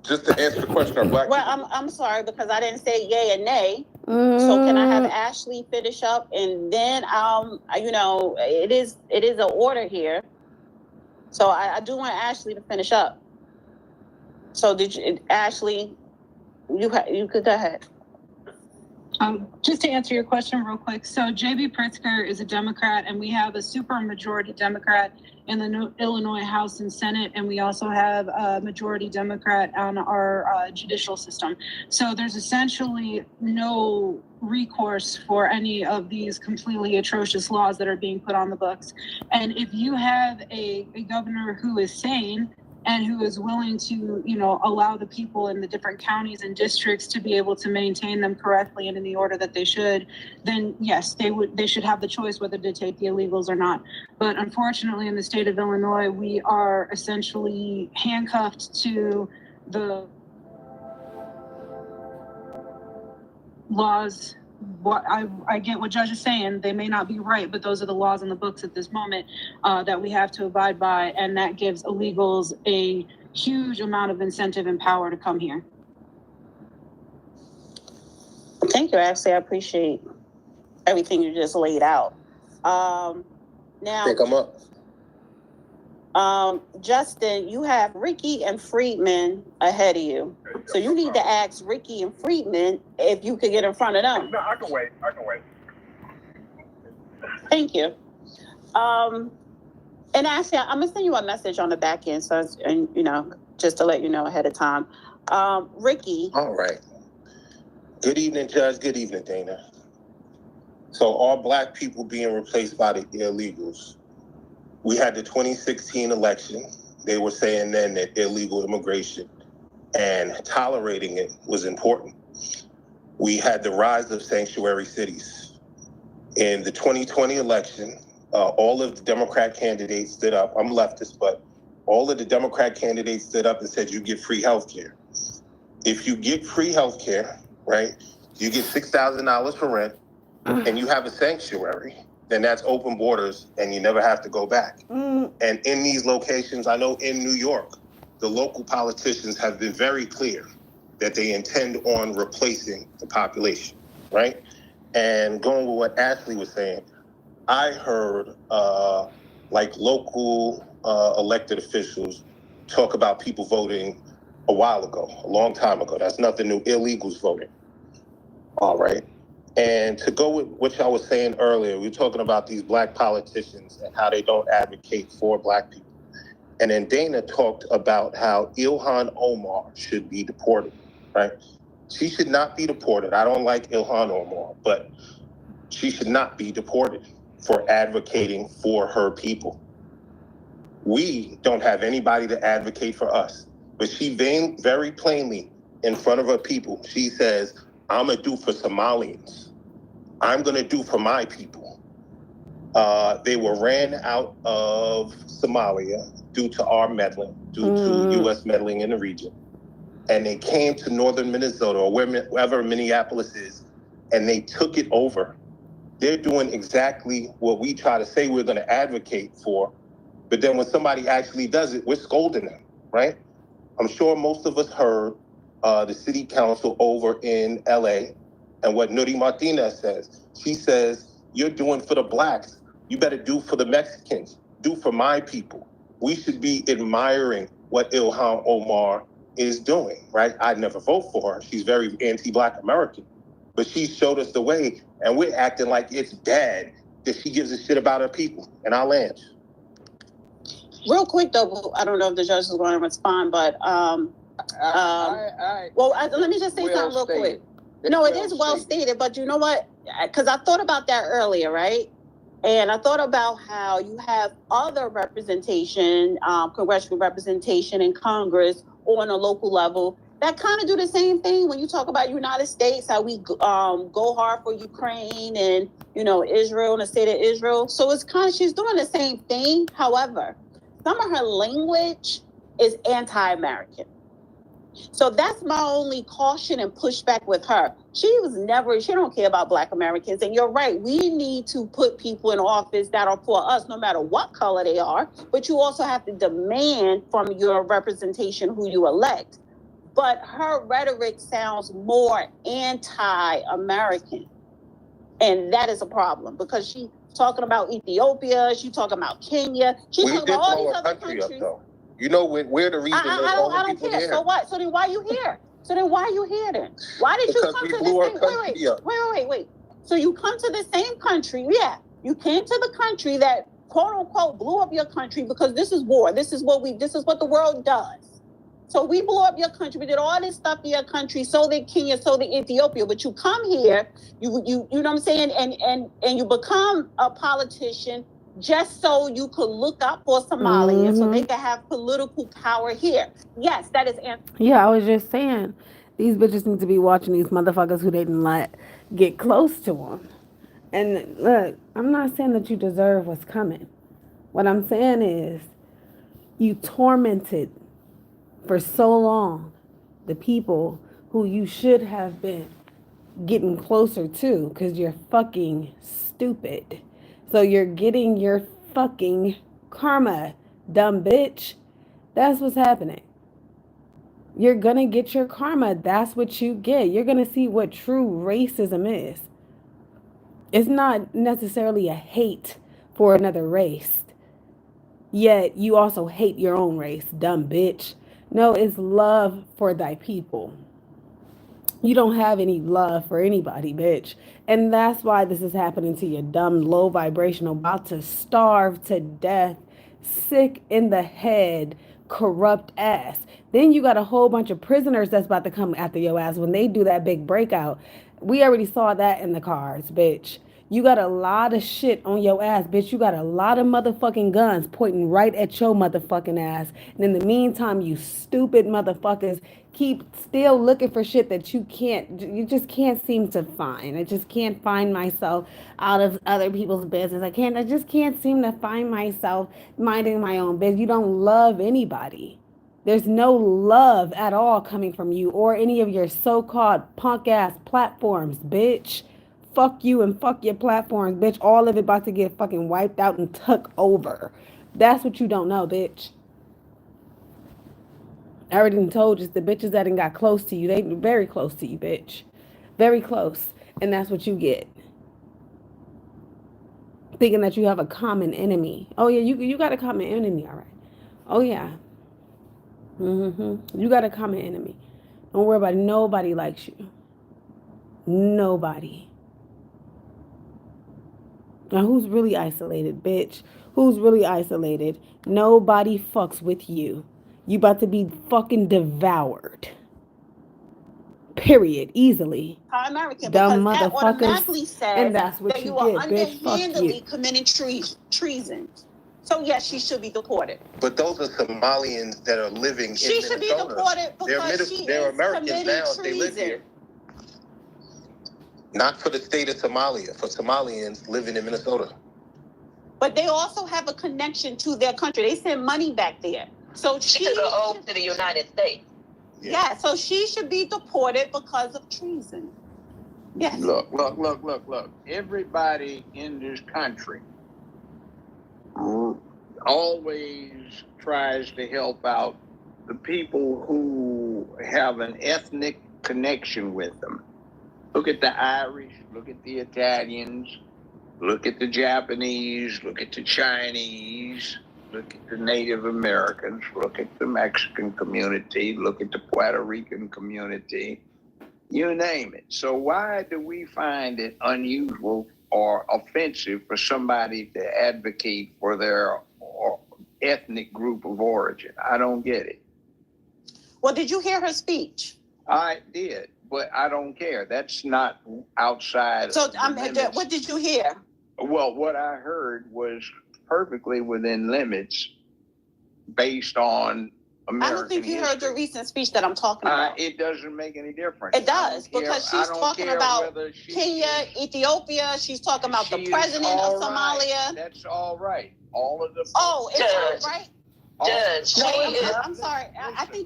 Just to answer the question, are black Well, people... I'm sorry because I didn't say yay and nay. So can I have Ashley finish up, and then it is an order here. So I do want Ashley to finish up. So Ashley, you could go ahead. Just to answer your question real quick. So J.B. Pritzker is a Democrat, and we have a super majority Democrat in the Illinois House and Senate, and we also have a majority Democrat on our judicial system. So there's essentially no recourse for any of these completely atrocious laws that are being put on the books. And if you have a governor who is sane and who is willing to, allow the people in the different counties and districts to be able to maintain them correctly and in the order that they should, then yes, they should have the choice whether to take the illegals or not. But unfortunately, in the state of Illinois, we are essentially handcuffed to the laws. What I get what Judge is saying. They may not be right, but those are the laws in the books at this moment that we have to abide by, and that gives illegals a huge amount of incentive and power to come here. Thank you, Ashley. I appreciate everything you just laid out. Now, I think I'm up. Justin, you have Ricky and Friedman ahead of you. So you need to ask Ricky and Friedman if you could get in front of them. No, I can wait. Thank you. And actually, I'm gonna send you a message on the back end, just to let you know ahead of time. Ricky. All right. Good evening, Judge. Good evening, Dana. So all black people being replaced by the illegals. We had the 2016 election. They were saying then that illegal immigration and tolerating it was important. We had the rise of sanctuary cities. In the 2020 election, all of the Democrat candidates stood up. I'm leftist, but all of the Democrat candidates stood up and said you get free health care. If you get free health care, right, you get $6,000 for rent, and you have a sanctuary, then that's open borders and you never have to go back. And in these locations, I know in New York, the local politicians have been very clear that they intend on replacing the population, right? And going with what Ashley was saying, I heard like local elected officials talk about people voting a while ago, a long time ago. That's nothing new. Illegals voting. All right. And to go with what y'all was saying earlier, we were talking about these black politicians and how they don't advocate for black people. And then Dana talked about how Ilhan Omar should be deported, right? She should not be deported. I don't like Ilhan Omar, but she should not be deported for advocating for her people. We don't have anybody to advocate for us. But she very plainly, in front of her people, she says, I'm going to do for Somalians. I'm going to do for my people. They were ran out of Somalia due to our meddling, due to U.S. meddling in the region. And they came to northern Minnesota, or wherever Minneapolis is, and they took it over. They're doing exactly what we try to say we're going to advocate for. But then when somebody actually does it, we're scolding them, right? I'm sure most of us heard the city council over in LA and what Nuri Martinez says. She says, you're doing for the blacks. You better do for the Mexicans. Do for my people. We should be admiring what Ilhan Omar is doing, right? I'd never vote for her. She's very anti-black American. But she showed us the way, and we're acting like it's bad that she gives a shit about her people. And I'll land. Real quick, though, I don't know if the judge is going to respond, but let me just say something real quick. No, it is well stated, but you know what? Because I thought about that earlier, right? And I thought about how you have other representation, congressional representation in Congress or on a local level that kind of do the same thing when you talk about United States, how we go hard for Ukraine and, Israel and the state of Israel. So it's kind of, she's doing the same thing. However, some of her language is anti-American. So that's my only caution and pushback with her. She don't care about Black Americans. And you're right, we need to put people in office that are for us, no matter what color they are. But you also have to demand from your representation who you elect. But her rhetoric sounds more anti-American. And that is a problem because she's talking about Ethiopia, she's talking about Kenya, she's talking about all these other countries. Up, though. You know where the reason I don't care. There. So what? So then why are you here? Why did you come to the same wait. So you come to the same country, you came to the country that quote unquote blew up your country because this is war. This is what the world does. So we blew up your country. We did all this stuff in your country. So did Kenya. So did Ethiopia. But you come here. You know what I'm saying? And you become a politician just so you could look up for Somalians so they can have political power here. Yes, that is. Yeah, I was just saying, these bitches need to be watching these motherfuckers who they didn't let get close to them. And look, I'm not saying that you deserve what's coming. What I'm saying is, you tormented for so long the people who you should have been getting closer to because you're fucking stupid. So you're getting your fucking karma, dumb bitch. That's what's happening. You're gonna get your karma. That's what you get. You're gonna see what true racism is. It's not necessarily a hate for another race. Yet you also hate your own race, dumb bitch. No, it's love for thy people. You don't have any love for anybody, bitch. And that's why this is happening to you, dumb, low vibrational, about to starve to death, sick in the head, corrupt ass. Then you got a whole bunch of prisoners that's about to come after your ass when they do that big breakout. We already saw that in the cards, bitch. You got a lot of shit on your ass, bitch. You got a lot of motherfucking guns pointing right at your motherfucking ass. And in the meantime, you stupid motherfuckers keep still looking for shit that you just can't seem to find. I just can't find myself out of other people's business. I just can't seem to find myself minding my own business. You don't love anybody. There's no love at all coming from you or any of your so-called punk-ass platforms, bitch. Fuck you and fuck your platforms, bitch. All of it about to get fucking wiped out and took over. That's what you don't know, bitch. I already done told you, it's the bitches that done got close to you. They very close to you, bitch. Very close. And that's what you get. Thinking that you have a common enemy. Oh, yeah, you got a common enemy, all right. Oh, yeah. You got a common enemy. Don't worry about it. Nobody likes you. Nobody. Now, who's really isolated, bitch? Who's really isolated? Nobody fucks with you. You about to be fucking devoured. Period. Easily. American, Dumb because that automatically motherfuckers. says And that's what that you you are get, bitch. Fuck underhandedly you. committing treason. So yes, she should be deported. But those are Somalians that are living She in should Minnesota. be deported because They're is Americans committing now. treason. They live here. Not for the state of Somalia, for Somalians living in Minnesota. But they also have a connection to their country. They send money back there. So she She's an oath to the United States. Yeah, so she should be deported because of treason. Yes. Look. Everybody in this country always tries to help out the people who have an ethnic connection with them. Look at the Irish, look at the Italians, look at the Japanese, look at the Chinese, look at the Native Americans, look at the Mexican community, look at the Puerto Rican community, you name it. So why do we find it unusual or offensive for somebody to advocate for their ethnic group of origin? I don't get it. Well, did you hear her speech? I did, but I don't care. That's not outside. So, of the limits. What did you hear? Well, what I heard was perfectly within limits based on American I don't think you history. heard the recent speech that I'm talking about. It doesn't make any difference. It does, because she's talking about Kenya, Ethiopia. She's talking about the president of Somalia. That's all right. All of the. Oh, it's all right. Judge, I'm sorry. Let me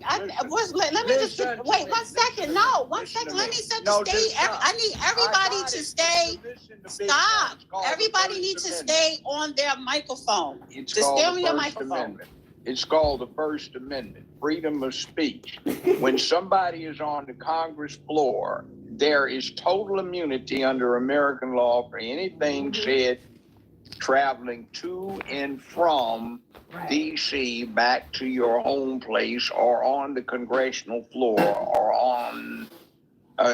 just wait 1 second. No, 1 second. Let me set the stage. I need everybody to stay. Stop. Everybody needs to stay on their microphone. It's Just called stay on the your First microphone. Amendment. It's called the First Amendment, freedom of speech. When somebody is on the Congress floor, there is total immunity under American law for anything said traveling to and from D.C. back to your home place or on the congressional floor or on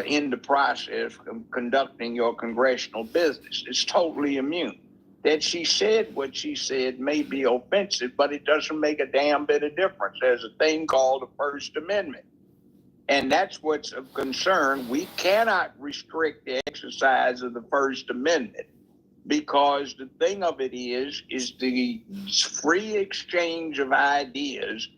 in the process of conducting your congressional business. It's totally immune. That she said what she said may be offensive, but it doesn't make a damn bit of difference. There's a thing called the First Amendment. And that's what's of concern. We cannot restrict the exercise of the First Amendment, because the thing of it is the free exchange of ideas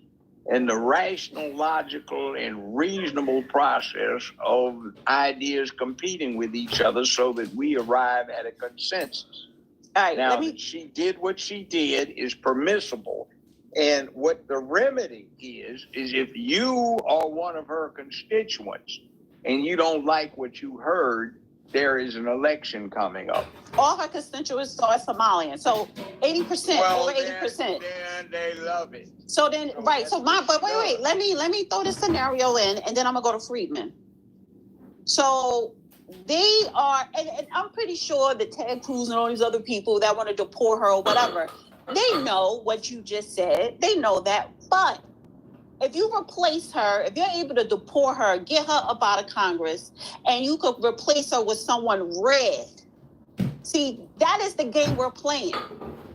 and the rational, logical, and reasonable process of ideas competing with each other so that we arrive at a consensus. All right, Now, that she did what she did is permissible. And what the remedy is if you are one of her constituents and you don't like what you heard, there is an election coming up. All her constituents are Somalian, so 80%, over 80%. Then they love it. So then, right? So but wait. Let me throw this scenario in, and then I'm gonna go to Friedman. So they are, and I'm pretty sure that Ted Cruz and all these other people that want to deport her or whatever, they know what you just said. They know that. But if you replace her, if you're able to deport her, get her up out of Congress, and you could replace her with someone red. See, that is the game we're playing.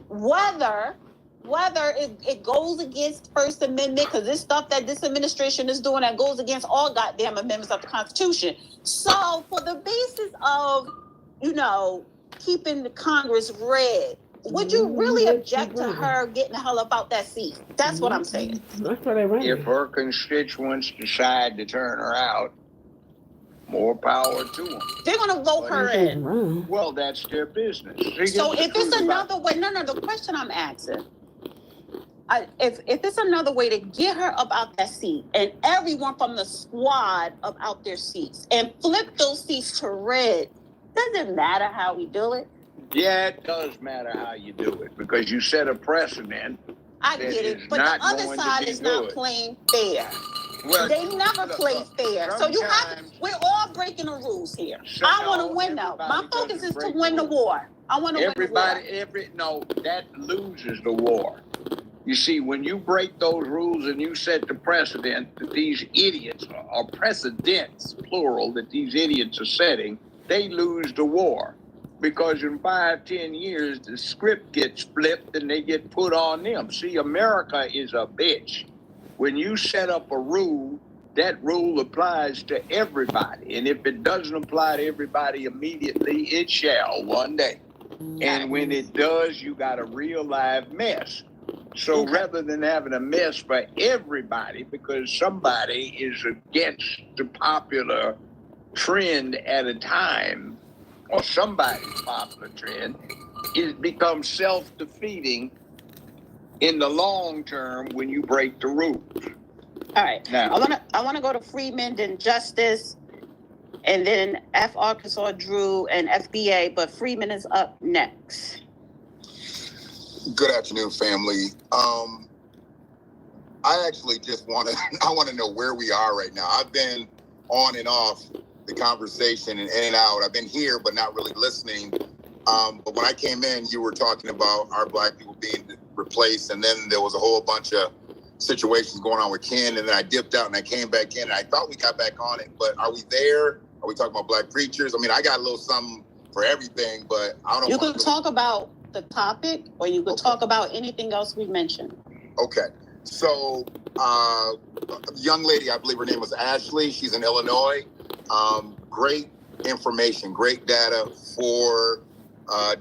Whether it goes against First Amendment, because this stuff that this administration is doing that goes against all goddamn amendments of the Constitution. So for the basis of, keeping the Congress red, would you really Let's object keep to running. her getting the hell up out that seat? That's what I'm saying. That's why they running. If her constituents decide to turn her out, more power to them. They're gonna vote her in. Run. Well, that's their business. See, So this is if the it's truth about another way, no, the question I'm asking, if it's another way to get her up out that seat and everyone from the squad up out their seats and flip those seats to red, doesn't matter how we do it. Yeah, it does matter how you do it because you set a precedent. I That get it, is but the not other going to side be is not good. playing fair. Well, They never play fair. So you have to, sometimes- we're all breaking the rules here. So I want to no, win though. My everybody focus doesn't is to break win the the rules. war. I want to win the war. That loses the war. You see, when you break those rules and you set the precedent that these idiots, or precedents, plural, that these idiots are setting, they lose the war. Because in 5-10 years, the script gets flipped and they get put on them. See, America is a bitch. When you set up a rule, that rule applies to everybody. And if it doesn't apply to everybody immediately, it shall one day. And when it does, you got a real live mess. So Okay. rather than having a mess for everybody, because somebody is against the popular trend at a time, or somebody's popular trend, it becomes self-defeating in the long term when you break the rules. All right. Now, I wanna go to Freeman, then Justice, and then F Arkansas Drew and FBA, but Freeman is up next. Good afternoon, family. I actually just want to know where we are right now. I've been on and off the conversation and in and out. I've been here, but not really listening. But when I came in, you were talking about our Black people being replaced, and then there was a whole bunch of situations going on with Ken, and then I dipped out and I came back in, and I thought we got back on it, but are we there? Are we talking about Black preachers? I mean, I got a little something for everything, but I don't know. You could talk about the topic, or you could talk about anything else we mentioned. Okay. So, a young lady, I believe her name was Ashley. She's in Illinois. Great information, great data for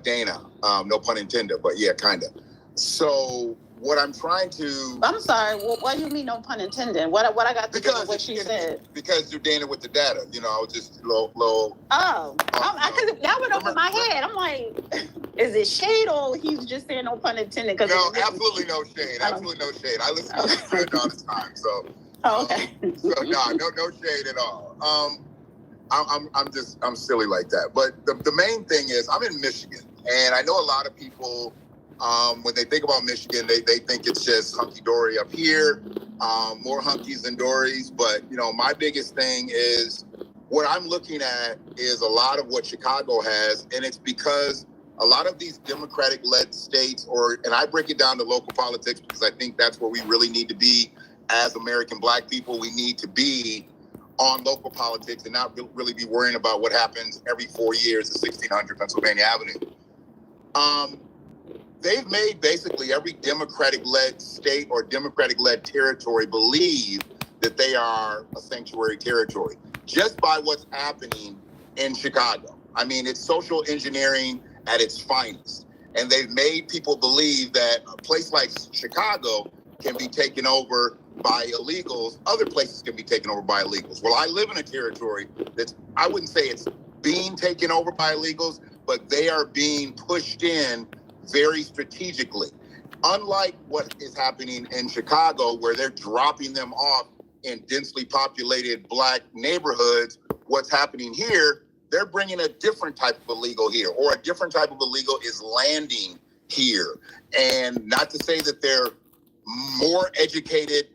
Dana. No pun intended, but yeah, kind of. So, what I'm trying to... I'm sorry, what do you mean no pun intended? What I got to do with what she said? Because you're Dana with the data. You know, I was just low. Oh, that went over my head. I'm like, is it shade or he's just saying no pun intended? No, absolutely no shade. Absolutely no shade. I listen to this friend all the time, so... Oh, okay. So no shade at all. I'm silly like that. But the main thing is I'm in Michigan, and I know a lot of people when they think about Michigan, they think it's just hunky dory up here, more hunkies than dories. But you know, my biggest thing is what I'm looking at is a lot of what Chicago has, and it's because a lot of these Democratic-led states, and I break it down to local politics because I think that's where we really need to be. As American Black people, we need to be on local politics and not really be worrying about what happens every 4 years at 1600 Pennsylvania Avenue. They've made basically every Democratic-led state or Democratic-led territory believe that they are a sanctuary territory just by what's happening in Chicago. I mean, it's social engineering at its finest. And they've made people believe that a place like Chicago can be taken over by illegals. Other places can be taken over by illegals. Well, I live in a territory that's, I wouldn't say it's being taken over by illegals, but they are being pushed in very strategically. Unlike what is happening in Chicago, where they're dropping them off in densely populated Black neighborhoods, what's happening here, they're bringing a different type of illegal here, or a different type of illegal is landing here. And not to say that they're more educated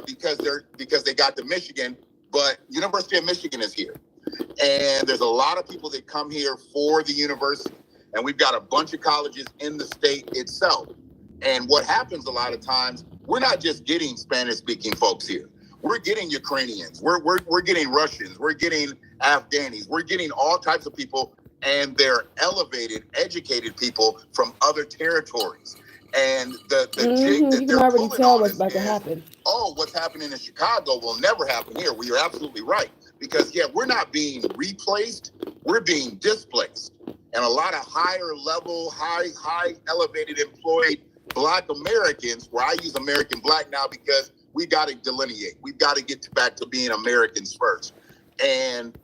because they got to Michigan, but University of Michigan is here. And there's a lot of people that come here for the university. And we've got a bunch of colleges in the state itself. And what happens a lot of times, we're not just getting Spanish-speaking folks here. We're getting Ukrainians. We're getting Russians. We're getting Afghanis. We're getting all types of people, and they're elevated, educated people from other territories. And the jig that you they're can already pulling tell on what's us about to is, happen. oh, what's happening in Chicago will never happen here. Well, you're absolutely right. Because, yeah, we're not being replaced. We're being displaced. and a lot of higher level, high elevated employed Black Americans, where I use American Black now because we got to delineate. We've got to get back to being Americans first. And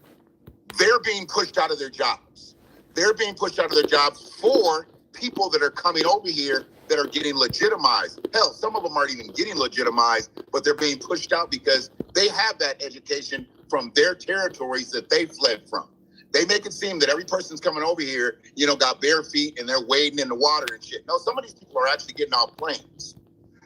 they're being pushed out of their jobs. They're being pushed out of their jobs for people that are coming over here that are getting legitimized. Hell, some of them aren't even getting legitimized, but they're being pushed out because they have that education from their territories that they fled from. They make it seem that every person's coming over here, you know, got bare feet and they're wading in the water and shit. No, some of these people are actually getting off planes.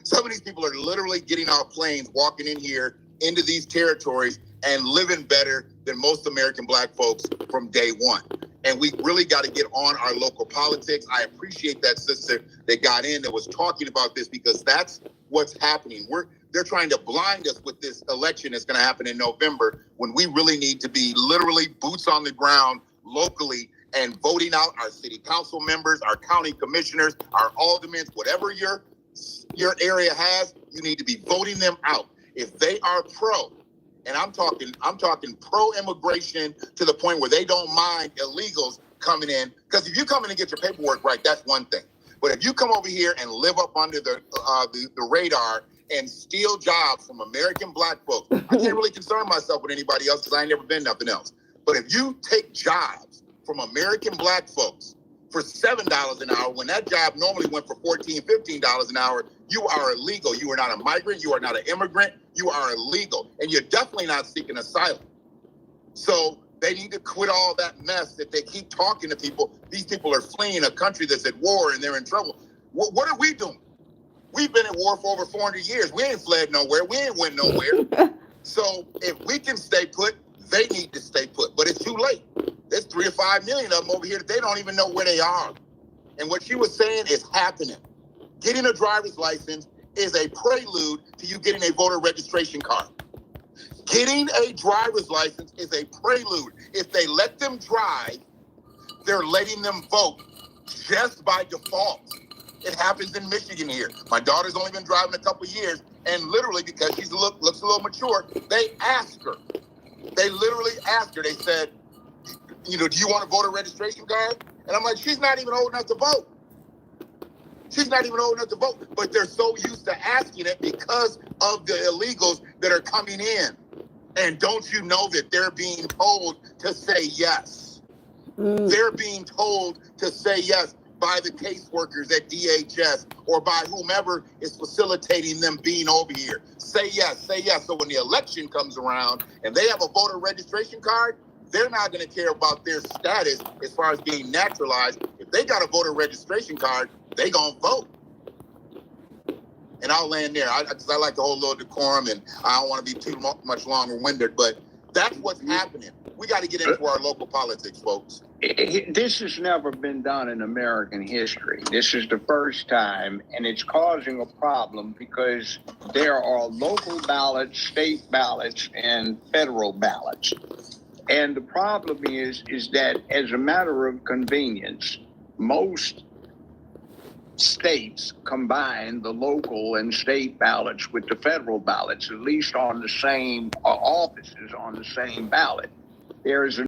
Some of these people are literally getting off planes, walking in here into these territories and living better than most American Black folks from day one. And we really got to get on our local politics. I appreciate that sister that got in that was talking about this, because that's what's happening. They're trying to blind us with this election that's going to happen in November, when we really need to be literally boots on the ground locally and voting out our city council members, our county commissioners, our aldermen, whatever your area has, you need to be voting them out. If they are pro, and I'm talking pro-immigration to the point where they don't mind illegals coming in, because if you come in and get your paperwork right, that's one thing. But if you come over here and live up under the radar and steal jobs from American Black folks, I can't really concern myself with anybody else because I ain't never been nothing else. But if you take jobs from American Black folks for $7 an hour, when that job normally went for $14, $15 an hour, you are illegal. You are not a migrant. You are not an immigrant. You are illegal. And you're definitely not seeking asylum. So they need to quit all that mess that they keep talking to people. These people are fleeing a country that's at war and they're in trouble. What are we doing? We've been at war for over 400 years. We ain't fled nowhere. We ain't went nowhere. So if we can stay put, they need to stay put. But it's too late. There's 3 or 5 million of them over here that they don't even know where they are. And what she was saying is happening. Getting a driver's license is a prelude to you getting a voter registration card. Getting a driver's license is a prelude. If they let them drive, they're letting them vote just by default. It happens in Michigan here. My daughter's only been driving a couple of years, and literally because she looks a little mature, they asked her. They literally asked her. They said, you know, do you want a voter registration card? And I'm like, she's not even old enough to vote. She's not even old enough to vote. But they're so used to asking it because of the illegals that are coming in. And don't you know that they're being told to say yes? They're being told to say yes by the caseworkers at DHS or by whomever is facilitating them being over here. Say yes, say yes. So when the election comes around and they have a voter registration card, they're not going to care about their status as far as being naturalized. If they got a voter registration card, they going to vote. And I'll land there because I like to hold a little decorum and I don't want to be too much longer-winded, but that's what's happening. We got to get into our local politics, folks. This has never been done in American history. This is the first time, and it's causing a problem because there are local ballots, state ballots, and federal ballots. And the problem is that as a matter of convenience, most states combine the local and state ballots with the federal ballots, at least on the same offices on the same ballot. There is a